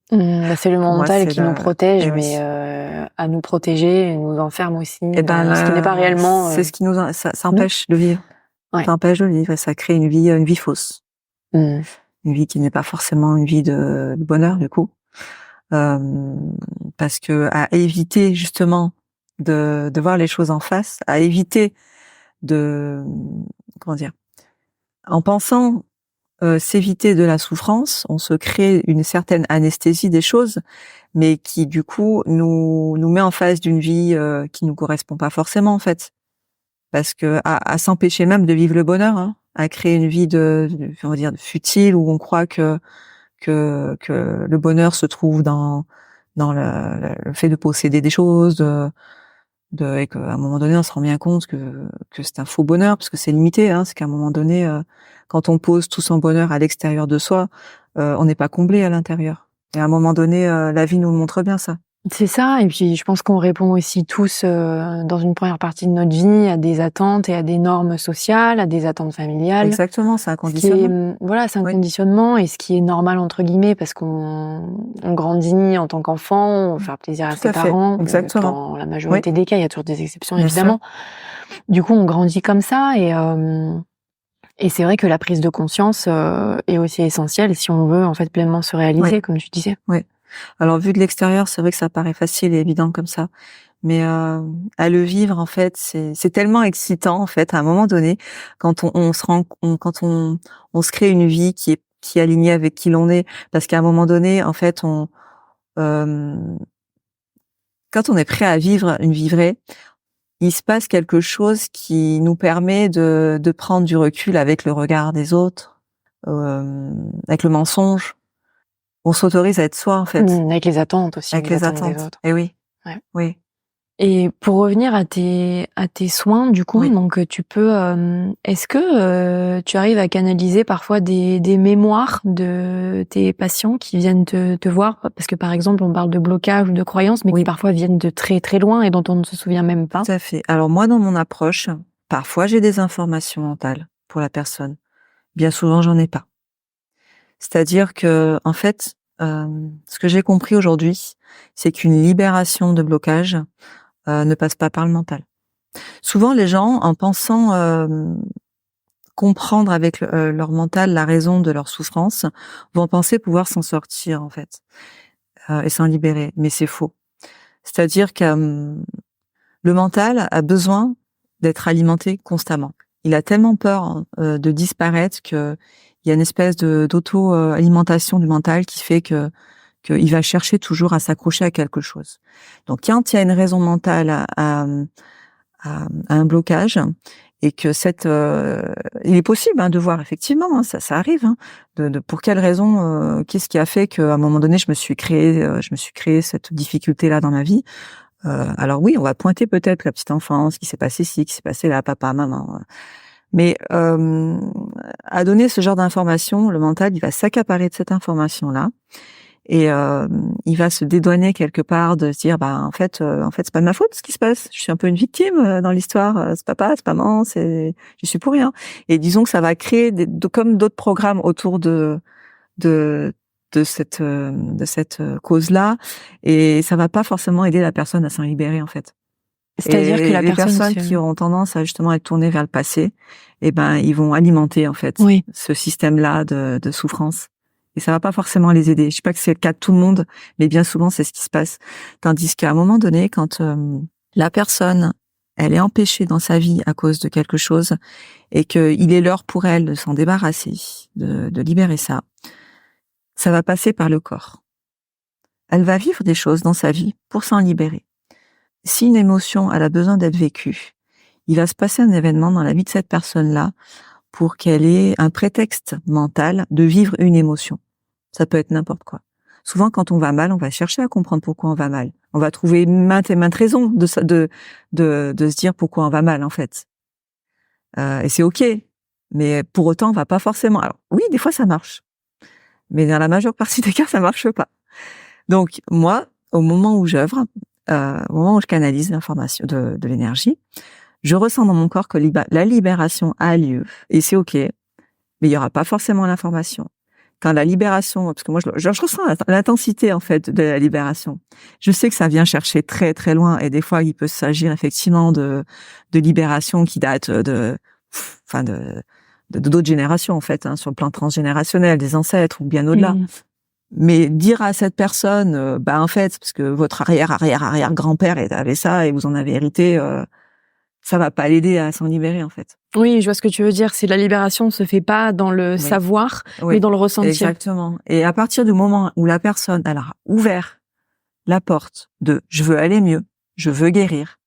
C'est le mental qui nous protège, mais à nous protéger, nous enferme aussi. Ce qui n'est pas réellement. C'est ce qui ça empêche de vivre. Ça empêche de vivre et ça crée une vie fausse. Une vie qui n'est pas forcément une vie de bonheur du coup, parce que à éviter justement de voir les choses en face, à éviter en pensant s'éviter de la souffrance, on se crée une certaine anesthésie des choses, mais qui du coup nous met en face d'une vie qui nous correspond pas forcément en fait, parce que à s'empêcher même de vivre le bonheur, hein, à créer une vie on va dire futile, où on croit que le bonheur se trouve dans le fait de posséder des choses, et qu'à un moment donné on se rend bien compte que c'est un faux bonheur, parce que c'est limité, hein. C'est qu'à un moment donné, quand on pose tout son bonheur à l'extérieur de soi, on n'est pas comblé à l'intérieur. Et à un moment donné, la vie nous montre bien ça. C'est ça, et puis je pense qu'on répond aussi tous dans une première partie de notre vie à des attentes et à des normes sociales, à des attentes familiales. Exactement, c'est un conditionnement. C'est un conditionnement, et ce qui est normal entre guillemets, parce qu'on grandit en tant qu'enfant, on veut faire plaisir à ses parents. Exactement. Dans la majorité des cas, il y a toujours des exceptions évidemment. Du coup, on grandit comme ça, et c'est vrai que la prise de conscience est aussi essentielle si on veut en fait pleinement se réaliser, comme tu disais. Oui. Alors vu de l'extérieur, c'est vrai que ça paraît facile et évident comme ça, mais à le vivre en fait, c'est tellement excitant en fait. À un moment donné, quand on se crée une vie qui est alignée avec qui l'on est, parce qu'à un moment donné, en fait, quand on est prêt à vivre une vie vraie, il se passe quelque chose qui nous permet de prendre du recul avec le regard des autres, avec le mensonge. On s'autorise à être soi, en fait. Avec les attentes aussi. Avec les attentes. Des autres. Et oui. Ouais. Oui. Et pour revenir à tes soins, du coup, donc tu peux, est-ce que tu arrives à canaliser parfois des mémoires de tes patients qui viennent te voir? Parce que par exemple, on parle de blocage ou de croyances, mais qui parfois viennent de très très loin et dont on ne se souvient même pas. Tout à fait. Alors moi, dans mon approche, parfois j'ai des informations mentales pour la personne. Bien souvent, j'en ai pas. C'est-à-dire que, en fait, ce que j'ai compris aujourd'hui, c'est qu'une libération de blocage ne passe pas par le mental. Souvent, les gens, en pensant comprendre avec leur mental la raison de leur souffrance, vont penser pouvoir s'en sortir en fait et s'en libérer. Mais c'est faux. C'est-à-dire que le mental a besoin d'être alimenté constamment. Il a tellement peur de disparaître que il y a une espèce d'auto-alimentation du mental qui fait qu'il va chercher toujours à s'accrocher à quelque chose. Donc, quand il y a une raison mentale à un blocage et que il est possible de voir effectivement, ça arrive, pour quelle raison, qu'est-ce qui a fait qu'à un moment donné je me suis créé cette difficulté-là dans ma vie. Alors oui, on va pointer peut-être la petite enfance, qui s'est passé ci, qui s'est passé là, papa, maman. Mais à donner ce genre d'informations, le mental, il va s'accaparer de cette information-là et il va se dédouaner quelque part de se dire en fait c'est pas de ma faute ce qui se passe. Je suis un peu une victime dans l'histoire. C'est papa, c'est maman, je suis pour rien. Et disons que ça va créer comme d'autres programmes autour de cette cause-là, et ça va pas forcément aider la personne à s'en libérer en fait. C'est-à-dire que les personnes qui auront tendance à justement être tournées vers le passé, ils vont alimenter en fait ce système-là de souffrance, et ça va pas forcément les aider. Je sais pas que c'est le cas de tout le monde, mais bien souvent c'est ce qui se passe. Tandis qu'à un moment donné, quand la personne elle est empêchée dans sa vie à cause de quelque chose et qu'il est l'heure pour elle de s'en débarrasser, de libérer ça va passer par le corps. Elle va vivre des choses dans sa vie pour s'en libérer. Si une émotion elle a besoin d'être vécue, il va se passer un événement dans la vie de cette personne-là pour qu'elle ait un prétexte mental de vivre une émotion. Ça peut être n'importe quoi. Souvent, quand on va mal, on va chercher à comprendre pourquoi on va mal. On va trouver maintes et maintes raisons de se dire pourquoi on va mal, en fait. Et c'est OK. Mais pour autant, on va pas forcément... Alors, oui, des fois, ça marche. Mais dans la majeure partie des cas, ça marche pas. Donc, moi, au moment où j'œuvre, au moment où je canalise l'information de l'énergie, je ressens dans mon corps que la libération a lieu. Et c'est OK. Mais il y aura pas forcément l'information. Quand la libération, parce que moi, je ressens l'intensité, en fait, de la libération. Je sais que ça vient chercher très, très loin. Et des fois, il peut s'agir effectivement de libération qui date d'autres générations, en fait, sur le plan transgénérationnel, des ancêtres ou bien au-delà. Mais dire à cette personne, en fait, parce que votre arrière grand-père avait ça et vous en avez hérité, ça va pas l'aider à s'en libérer, en fait. Oui, je vois ce que tu veux dire. C'est la libération se fait pas dans le savoir, mais dans le ressentir. Exactement. Et à partir du moment où la personne, elle a ouvert la porte de « je veux aller mieux, je veux guérir »,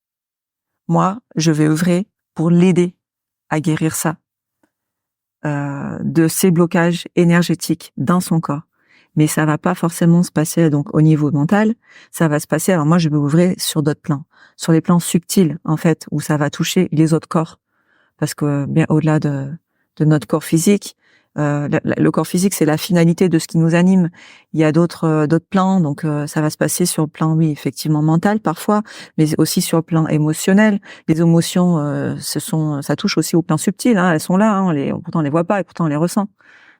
moi, je vais œuvrer pour l'aider à guérir ça, de ces blocages énergétiques dans son corps. Mais ça va pas forcément se passer donc au niveau mental, ça va se passer, alors moi je vais ouvrir sur d'autres plans, sur les plans subtils en fait, où ça va toucher les autres corps, parce que bien au-delà de notre corps physique, le corps physique c'est la finalité de ce qui nous anime. Il y a d'autres plans, donc ça va se passer sur le plan effectivement mental parfois, mais aussi sur le plan émotionnel. Les émotions, ça touche aussi au plan subtil, elles sont là, pourtant on les voit pas et pourtant on les ressent.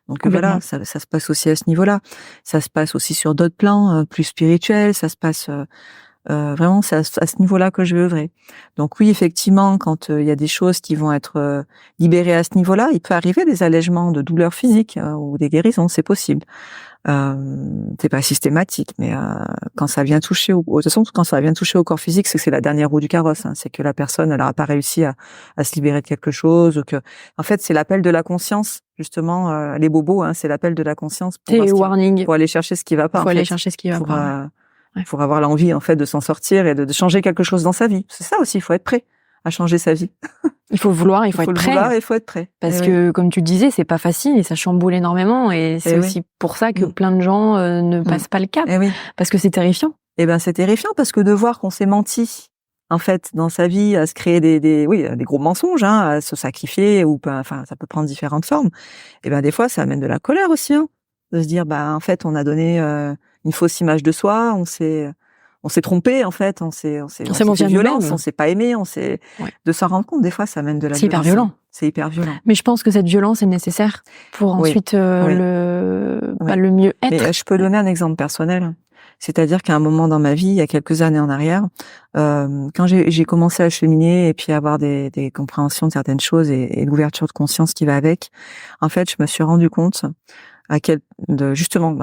Donc voilà, ça se passe aussi à ce niveau-là. Ça se passe aussi sur d'autres plans plus spirituels. Ça se passe vraiment, c'est à ce niveau-là que je vais œuvrer. Donc oui, effectivement, quand il y a des choses qui vont être libérées à ce niveau-là, il peut arriver des allègements de douleurs physiques ou des guérisons, c'est possible. C'est pas systématique, mais quand ça vient toucher de toute façon, quand ça vient toucher au corps physique, c'est que c'est la dernière roue du carrosse. C'est que la personne, elle n'aura pas réussi à se libérer de quelque chose, ou que, en fait, c'est l'appel de la conscience, justement, les bobos, c'est l'appel de la conscience pour aller chercher ce qui va pas. Aller chercher ce qui va pas. Pour avoir l'envie, en fait, de s'en sortir et de changer quelque chose dans sa vie. C'est ça aussi, il faut être prêt à changer sa vie. Il faut vouloir, il faut être prêt. Il faut être prêt. Parce que, comme tu disais, c'est pas facile et ça chamboule énormément. Et c'est aussi pour ça que plein de gens ne passent pas le cap. Parce que c'est terrifiant. C'est terrifiant parce que de voir qu'on s'est menti, en fait, dans sa vie, à se créer des gros mensonges, à se sacrifier, ça peut prendre différentes formes. Des fois, ça amène de la colère aussi, de se dire, en fait, on a donné une fausse image de soi, on s'est trompé, en fait, on s'est menti à violence, on s'est pas aimé, de s'en rendre compte, des fois, ça amène de la violence. Hyper violent. C'est hyper violent. Mais je pense que cette violence est nécessaire pour ensuite le mieux être. Mais je peux donner un exemple personnel. C'est-à-dire qu'à un moment dans ma vie, il y a quelques années en arrière, quand j'ai commencé à cheminer et puis à avoir des compréhensions de certaines choses et l'ouverture de conscience qui va avec, en fait, je me suis rendu compte justement,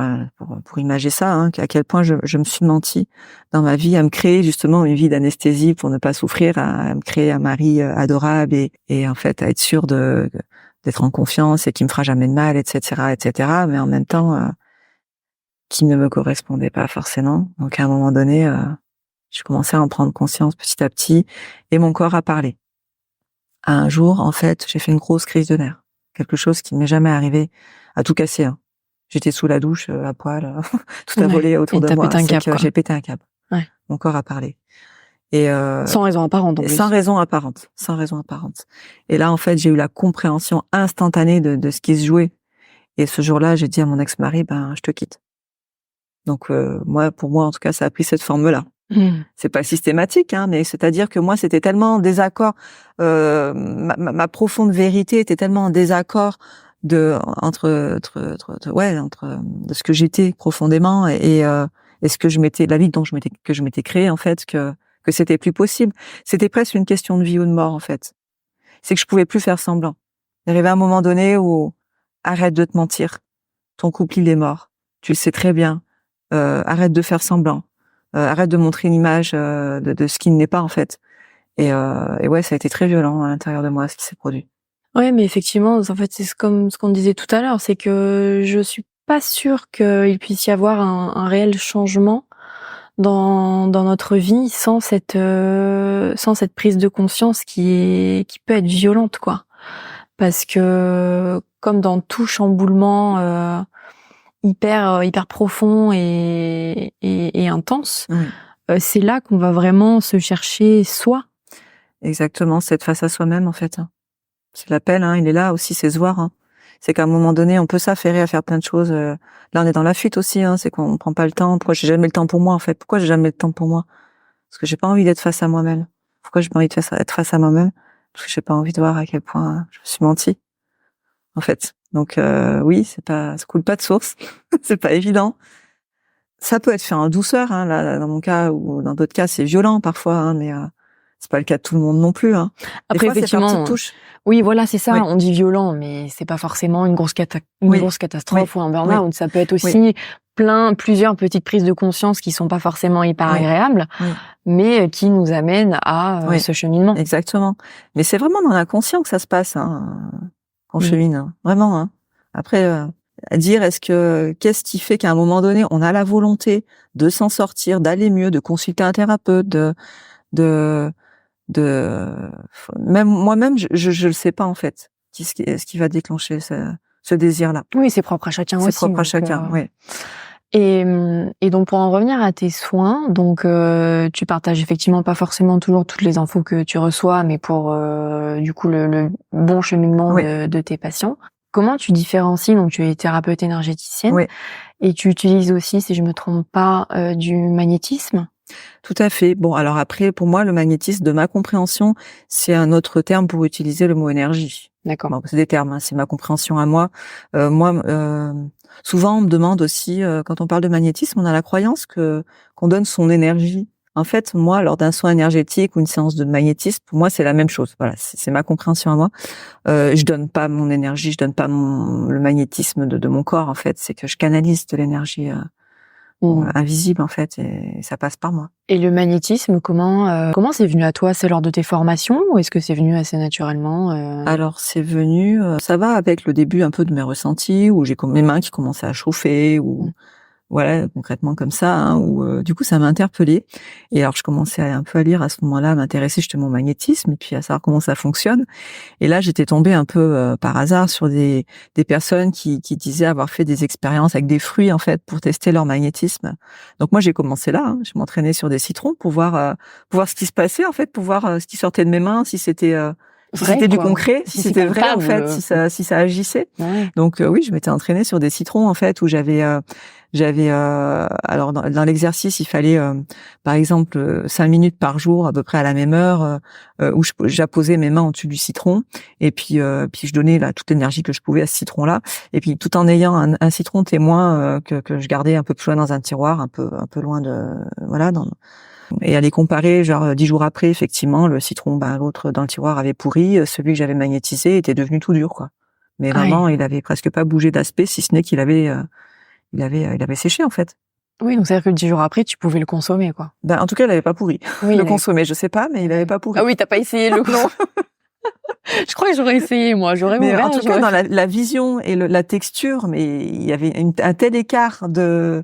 pour imager ça, à quel point je me suis menti dans ma vie à me créer justement une vie d'anesthésie pour ne pas souffrir, à me créer un mari adorable et en fait à être sûre d'être en confiance et qui me fera jamais de mal, etc., etc. Mais en même temps, qui ne me correspondait pas forcément. Donc à un moment donné, je commençais à en prendre conscience petit à petit et mon corps a parlé. Un jour, en fait, j'ai fait une grosse crise de nerfs. Quelque chose qui ne m'est jamais arrivé, à tout casser. Hein. J'étais sous la douche, à poil, tout a volé autour de moi. J'ai pété un câble. Ouais. Mon corps a parlé. Et sans raison apparente, en plus. Sans raison apparente. Et là, en fait, j'ai eu la compréhension instantanée de ce qui se jouait. Et ce jour-là, j'ai dit à mon ex-mari, je te quitte. Donc pour moi, en tout cas, ça a pris cette forme-là. C'est pas systématique, mais c'est-à-dire que moi, c'était tellement en désaccord. Ma profonde vérité était tellement en désaccord entre de ce que j'étais profondément et ce que la vie que je m'étais créée en fait que c'était plus possible. C'était presque une question de vie ou de mort en fait. C'est que je pouvais plus faire semblant. Il arrivait un moment donné où arrête de te mentir. Ton couple il est mort. Tu le sais très bien. Arrête de faire semblant. Arrête de montrer une image de ce qui n'est pas en fait. Et ouais, ça a été très violent à l'intérieur de moi ce qui s'est produit. Ouais, mais effectivement, en fait, c'est comme ce qu'on disait tout à l'heure, c'est que je suis pas sûre qu'il puisse y avoir un réel changement dans notre vie sans cette prise de conscience qui peut être violente, quoi. Parce que comme dans tout chamboulement hyper profond et intense, c'est là qu'on va vraiment se chercher soi. Exactement, c'est être face à soi-même en fait. C'est l'appel, il est là aussi, c'est se voir. C'est qu'à un moment donné, on peut s'affairer à faire plein de choses. Là, on est dans la fuite aussi, c'est qu'on prend pas le temps. Pourquoi j'ai jamais le temps pour moi en fait? Pourquoi j'ai jamais le temps pour moi? Parce que j'ai pas envie d'être face à moi-même. Pourquoi j'ai pas envie d'être face à moi-même? Parce que j'ai pas envie de voir à quel point je me suis menti. En fait. Donc oui, ça coule pas de source. C'est pas évident. Ça peut être fait en douceur, là, dans mon cas ou dans d'autres cas, c'est violent parfois, mais c'est pas le cas de tout le monde non plus. Après, effectivement, touche. Oui, voilà, c'est ça. Oui. On dit violent, mais c'est pas forcément une grosse catastrophe ou un burn-out. Ça peut être aussi plusieurs petites prises de conscience qui sont pas forcément hyper agréables, mais qui nous amènent à ce cheminement. Exactement. Mais c'est vraiment dans l'inconscient que ça se passe, qu'on chemine, vraiment. Après, à dire qu'est-ce qui fait qu'à un moment donné, on a la volonté de s'en sortir, d'aller mieux, de consulter un thérapeute, même moi-même, je le sais pas en fait. Ce qui va déclencher ce désir-là. Oui, c'est propre à chacun aussi. C'est propre à chacun, oui. Et donc pour en revenir à tes soins, donc tu partages effectivement pas forcément toujours toutes les infos que tu reçois, mais pour du coup le bon cheminement de tes patients. Comment tu différencies, donc tu es thérapeute énergéticienne, et tu utilises aussi, si je me trompe pas, du magnétisme? Tout à fait. Bon, alors après, pour moi, le magnétisme, de ma compréhension, c'est un autre terme pour utiliser le mot énergie. D'accord. Bon, c'est des termes, c'est ma compréhension à moi. Souvent, on me demande aussi, quand on parle de magnétisme, on a la croyance qu'on donne son énergie. En fait, moi, lors d'un soin énergétique ou une séance de magnétisme, pour moi, c'est la même chose. Voilà, c'est ma compréhension à moi. Je donne pas mon énergie, je donne pas le magnétisme de mon corps, en fait. C'est que je canalise de l'énergie invisible, en fait, et ça passe par moi. Et le magnétisme, comment c'est venu à toi? C'est lors de tes formations ou est-ce que c'est venu assez naturellement? Alors, c'est venu, ça va avec le début un peu de mes ressentis, où j'ai mes mains qui commençaient à chauffer, ou voilà, concrètement comme ça, où du coup ça m'a interpellée. Et alors je commençais un peu à lire à ce moment-là, à m'intéresser justement au magnétisme et puis à savoir comment ça fonctionne. Et là j'étais tombée un peu par hasard sur des personnes qui disaient avoir fait des expériences avec des fruits en fait pour tester leur magnétisme. Donc moi j'ai commencé là, je m'entraînais sur des citrons pour voir ce qui se passait en fait, pour voir ce qui sortait de mes mains, si c'était si c'était du concret, si si c'était vrai en fait, si ça agissait. Ouais. Donc oui, je m'étais entraînée sur des citrons en fait où j'avais alors dans l'exercice, il fallait par exemple 5 minutes par jour à peu près à la même heure où j'apposais mes mains au-dessus du citron et puis je donnais là toute l'énergie que je pouvais à ce citron là et puis tout en ayant un citron témoin que je gardais un peu plus loin dans un tiroir, un peu loin de voilà et à les comparer, genre 10 jours après, effectivement, le citron, l'autre dans le tiroir avait pourri, celui que j'avais magnétisé était devenu tout dur, quoi. Mais vraiment, il avait presque pas bougé d'aspect, si ce n'est qu'il avait, il avait séché, en fait. Oui, donc c'est-à-dire que 10 jours après, tu pouvais le consommer, quoi. En tout cas, il avait pas pourri. Oui, le consommer, je sais pas, mais il avait pas pourri. Ah oui, t'as pas essayé le non. Je crois que j'aurais essayé, moi. Mais en tout cas, dans la vision et la texture, mais il y avait un tel écart de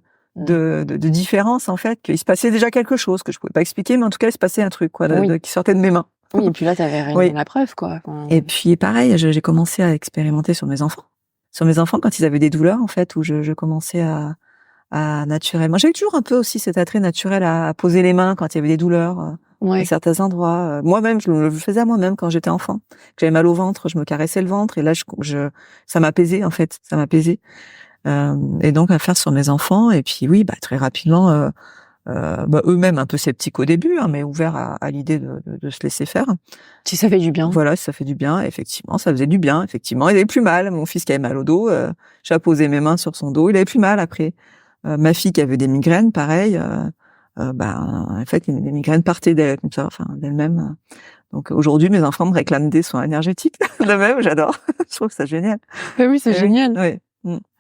différence en fait qu'il se passait déjà quelque chose que je pouvais pas expliquer, mais en tout cas il se passait un truc quoi qui sortait de mes mains. Oui, et puis là t'avais réuni la preuve quoi. Et puis pareil, j'ai commencé à expérimenter sur mes enfants quand ils avaient des douleurs en fait où je commençais à naturellement. J'avais toujours un peu aussi cet attrait naturel à poser les mains quand il y avait des douleurs à certains endroits. Moi-même je le faisais à moi-même quand j'étais enfant. J'avais mal au ventre, je me caressais le ventre et là ça m'apaisait en fait, ça m'apaisait. Et donc à faire sur mes enfants et puis oui très rapidement eux-mêmes un peu sceptiques au début mais ouverts à l'idée de se laisser faire si ça fait du bien. Voilà, si ça fait du bien, effectivement ça faisait du bien, effectivement il avait plus mal. Mon fils qui avait mal au dos, j'ai posé mes mains sur son dos, il avait plus mal après. Ma fille qui avait des migraines pareil, en fait les migraines partaient d'elle comme ça, d'elle-même. Donc aujourd'hui mes enfants me réclament des soins énergétiques de même, j'adore. Je trouve ça génial. Oui, c'est génial. Oui.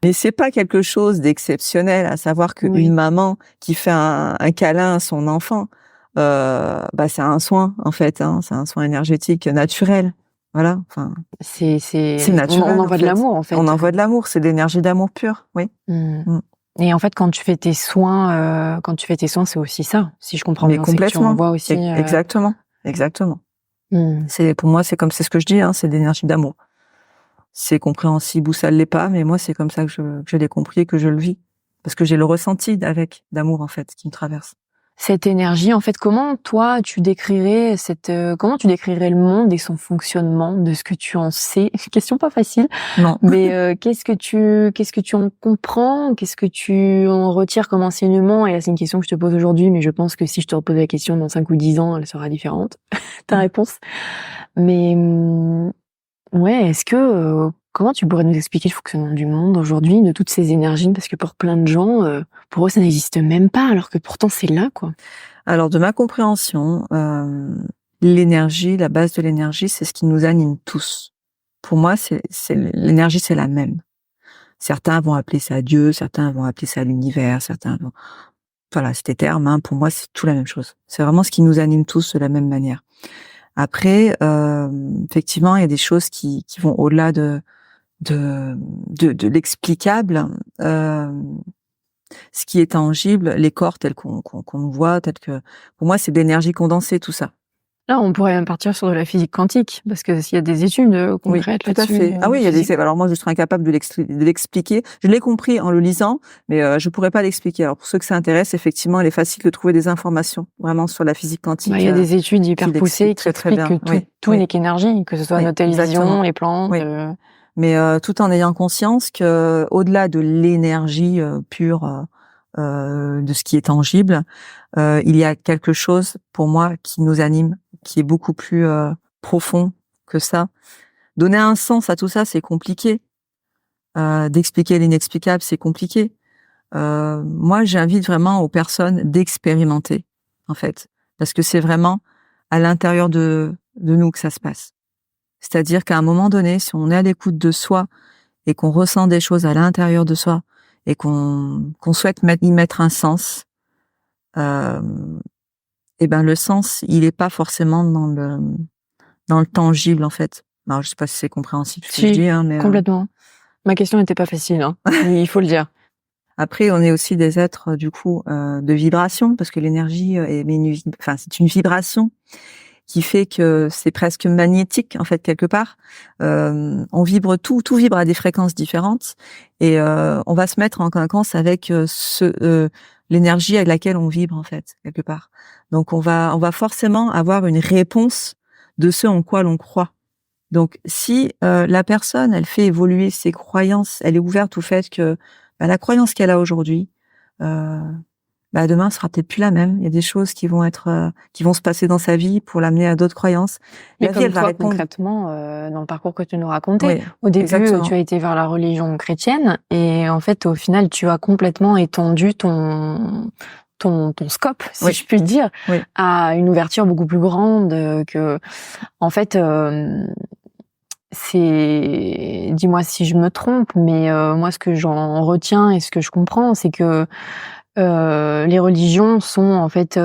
Mais c'est pas quelque chose d'exceptionnel, à savoir qu'une maman qui fait un câlin à son enfant, c'est un soin en fait, c'est un soin énergétique naturel. Voilà, c'est naturel. On envoie de l'amour en fait. On envoie de l'amour, c'est de l'énergie d'amour pure, oui. Et en fait, quand tu fais tes soins, c'est aussi ça, si je comprends bien. Complètement. C'est que tu envoies aussi. Exactement. C'est pour moi, c'est ce que je dis, c'est de l'énergie d'amour. C'est compréhensible ou ça l'est pas, mais moi c'est comme ça que je l'ai compris et que je le vis parce que j'ai le ressenti d'amour en fait qui me traverse. Cette énergie, en fait, comment tu décrirais le monde et son fonctionnement de ce que tu en sais? Question pas facile. Non. Mais qu'est-ce que tu en comprends? Qu'est-ce que tu en retires comme enseignement? Et là, c'est une question que je te pose aujourd'hui, mais je pense que si je te repose la question dans 5 ou 10 ans, elle sera différente. Ta réponse. Mais ouais, est-ce que comment tu pourrais nous expliquer le fonctionnement du monde aujourd'hui, de toutes ces énergies? Parce que pour plein de gens, pour eux, ça n'existe même pas, alors que pourtant c'est là, quoi. Alors, de ma compréhension, l'énergie, la base de l'énergie, c'est ce qui nous anime tous. Pour moi, c'est l'énergie, c'est la même. Certains vont appeler ça Dieu, certains vont appeler ça l'univers, certains vont... Voilà, c'est des termes, pour moi, c'est tout la même chose. C'est vraiment ce qui nous anime tous de la même manière. Après, effectivement, il y a des choses qui vont au-delà de l'explicable. Ce qui est tangible, les corps tels qu'on voit, tels que, pour moi, c'est de l'énergie condensée, tout ça. Là, on pourrait même partir sur de la physique quantique, parce que s'il y a des études concrètes là-dessus. Tout à fait. Ah oui, il y a des. Alors moi, je serais incapable de l'expliquer. Je l'ai compris en le lisant, mais je pourrais pas l'expliquer. Alors pour ceux que ça intéresse, effectivement, il est facile de trouver des informations vraiment sur la physique quantique. Il y a des études hyper poussées qui expliquent que tout n'est qu'énergie, que ce soit notre télévision, les plantes. Mais tout en ayant conscience que au-delà de l'énergie pure de ce qui est tangible, il y a quelque chose pour moi qui nous anime, qui est beaucoup plus profond que ça. Donner un sens à tout ça, c'est compliqué. D'expliquer l'inexplicable, c'est compliqué. Moi, j'invite vraiment aux personnes d'expérimenter, en fait, parce que c'est vraiment à l'intérieur de nous que ça se passe. C'est-à-dire qu'à un moment donné, si on est à l'écoute de soi et qu'on ressent des choses à l'intérieur de soi et qu'on souhaite y mettre un sens, et le sens, il est pas forcément dans le tangible, en fait. Alors, je sais pas si c'est compréhensible ce que je dis, mais complètement. Ma question n'était pas facile, il faut le dire. Après, on est aussi des êtres du coup de vibration, parce que l'énergie c'est une vibration qui fait que c'est presque magnétique en fait quelque part. On vibre tout vibre à des fréquences différentes et on va se mettre en cohérence avec l'énergie avec laquelle on vibre en fait quelque part. Donc on va forcément avoir une réponse de ce en quoi l'on croit Donc, si la personne, elle fait évoluer ses croyances, elle est ouverte au fait que la croyance qu'elle a aujourd'hui, demain sera peut-être plus la même. Il y a des choses qui vont se passer dans sa vie pour l'amener à d'autres croyances. Mais La comme vie, elle va toi, répondre. concrètement, dans le parcours que tu nous racontais, Oui, au début, exactement. tu as été vers la religion chrétienne et en fait, au final, tu as complètement étendu ton scope, si Oui. je puis dire, Oui. à une ouverture beaucoup plus grande que, en fait, dis-moi si je me trompe, mais moi, ce que j'en retiens et ce que je comprends, c'est que les religions sont en fait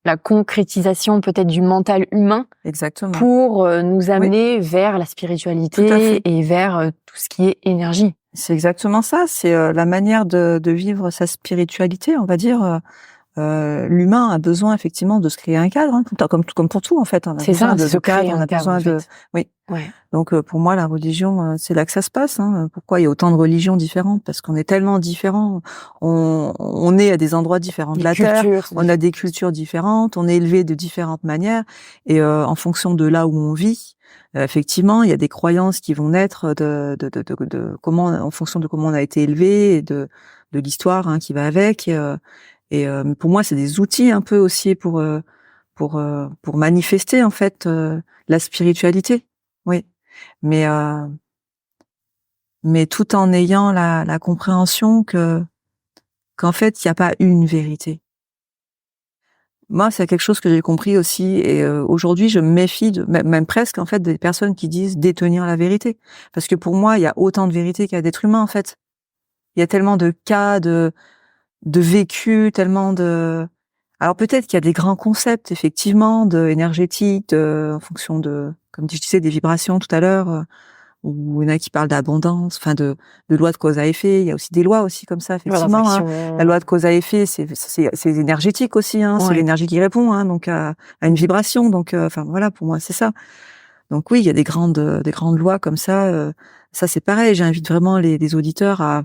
la concrétisation peut-être du mental humain. Exactement. Pour nous amener vers la spiritualité et vers tout ce qui est énergie. C'est exactement ça. C'est la manière de vivre sa spiritualité, on va dire. L'humain a besoin effectivement de se créer un cadre, hein, comme pour tout en fait. On a besoin de cadre, on a besoin de. Oui. Ouais. Donc pour moi, la religion, c'est là que ça se passe. Hein. Pourquoi il y a autant de religions différentes? Parce qu'on est tellement différents. On est à des endroits différents de la terre. On a des cultures différentes. On est élevé de différentes manières. Et en fonction de là où on vit, effectivement, il y a des croyances qui vont naître de comment, en fonction de comment on a été élevé et de l'histoire qui va avec. Et pour moi, c'est des outils un peu aussi pour manifester en fait la spiritualité. Oui, mais tout en ayant la compréhension qu'en fait, il n'y a pas une vérité. Moi, c'est quelque chose que j'ai compris aussi, et aujourd'hui, je me méfie même presque en fait des personnes qui disent détenir la vérité, parce que pour moi, il y a autant de vérité qu'il y a d'êtres humains en fait. Il y a tellement de cas de vécu, tellement de. Alors peut-être qu'il y a des grands concepts effectivement de énergétique, en fonction de, comme je disais, des vibrations tout à l'heure, où il y en a qui parlent d'abondance, enfin de loi de cause à effet. Il y a aussi des lois aussi comme ça effectivement. La loi de cause à effet, c'est énergétique aussi. C'est l'énergie qui répond donc à une vibration. Donc enfin voilà, pour moi c'est ça. Donc oui, il y a des grandes lois comme ça. Ça c'est pareil. J'invite vraiment les auditeurs à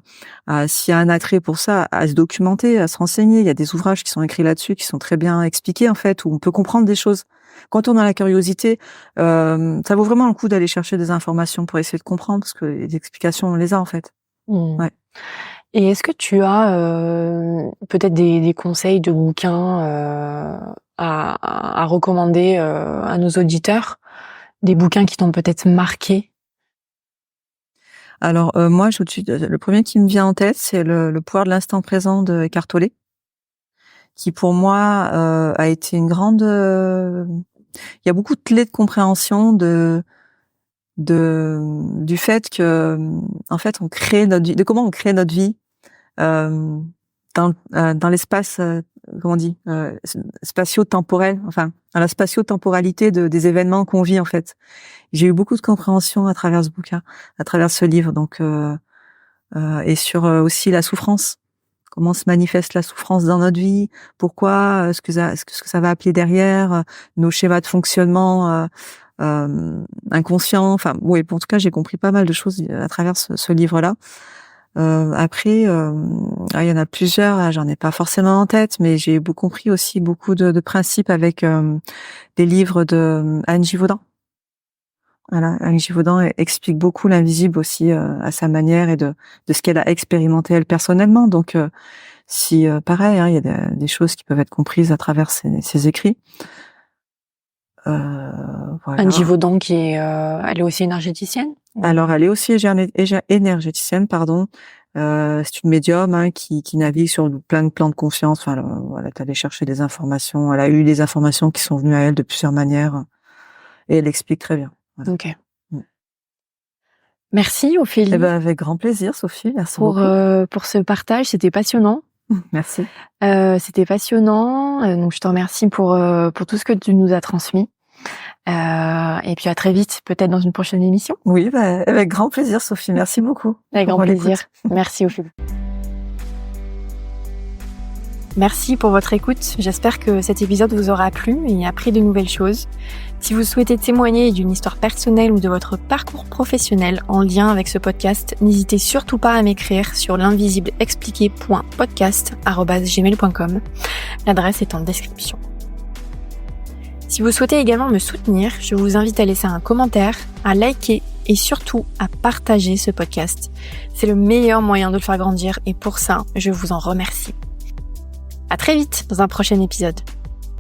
s'il y a un attrait pour ça, à se documenter, à se renseigner. Il y a des ouvrages qui sont écrits là-dessus, qui sont très bien expliqués en fait, où on peut comprendre des choses. Quand on a la curiosité, ça vaut vraiment le coup d'aller chercher des informations pour essayer de comprendre, parce que les explications on les a en fait. Ouais. Et est-ce que tu as peut-être des conseils de bouquins à recommander à nos auditeurs? Des bouquins qui t'ont peut-être marqué? Alors moi, le premier qui me vient en tête, c'est le pouvoir de l'instant présent de Eckhart Tolle, qui pour moi a été une grande. Il y a beaucoup de clés de compréhension du fait que en fait on crée notre vie, de comment on crée notre vie dans l'espace, comment on dit, spatio-temporel, enfin dans la spatio-temporalité des événements qu'on vit en fait. J'ai eu beaucoup de compréhension à travers ce bouquin, à travers ce livre, donc et sur aussi la souffrance, comment se manifeste la souffrance dans notre vie, pourquoi, ce que ça va appeler derrière, nos schémas de fonctionnement inconscients. Enfin, oui, en tout cas, j'ai compris pas mal de choses à travers ce livre-là. Après, il y en a plusieurs, j'en ai pas forcément en tête, mais j'ai compris aussi beaucoup de principes avec des livres de Anne Givaudan. Voilà, Anne Givaudan explique beaucoup l'invisible aussi à sa manière et de ce qu'elle a expérimenté elle personnellement. Donc, si pareil, il y a des choses qui peuvent être comprises à travers ses écrits. Voilà. Anne Givaudan elle est aussi énergéticienne? Alors, elle est aussi énergéticienne, pardon. C'est une médium qui navigue sur plein de plans de conscience. Enfin, elle est allée chercher des informations. Elle a eu des informations qui sont venues à elle de plusieurs manières, et elle explique très bien. Voilà. Ok. Merci Ophélie. Avec grand plaisir, Sophie. Merci beaucoup. Pour ce partage, c'était passionnant. Merci. C'était passionnant. Donc je te remercie pour tout ce que tu nous as transmis. Et puis à très vite, peut-être dans une prochaine émission. Oui, avec grand plaisir, Sophie. Merci beaucoup. Avec grand plaisir. Merci Ophélie. Merci pour votre écoute. J'espère que cet épisode vous aura plu et appris de nouvelles choses. Si vous souhaitez témoigner d'une histoire personnelle ou de votre parcours professionnel en lien avec ce podcast, n'hésitez surtout pas à m'écrire sur l'invisibleexpliqué.podcast@gmail.com. L'adresse est en description. Si vous souhaitez également me soutenir, je vous invite à laisser un commentaire, à liker et surtout à partager ce podcast. C'est le meilleur moyen de le faire grandir et pour ça, je vous en remercie. À très vite dans un prochain épisode.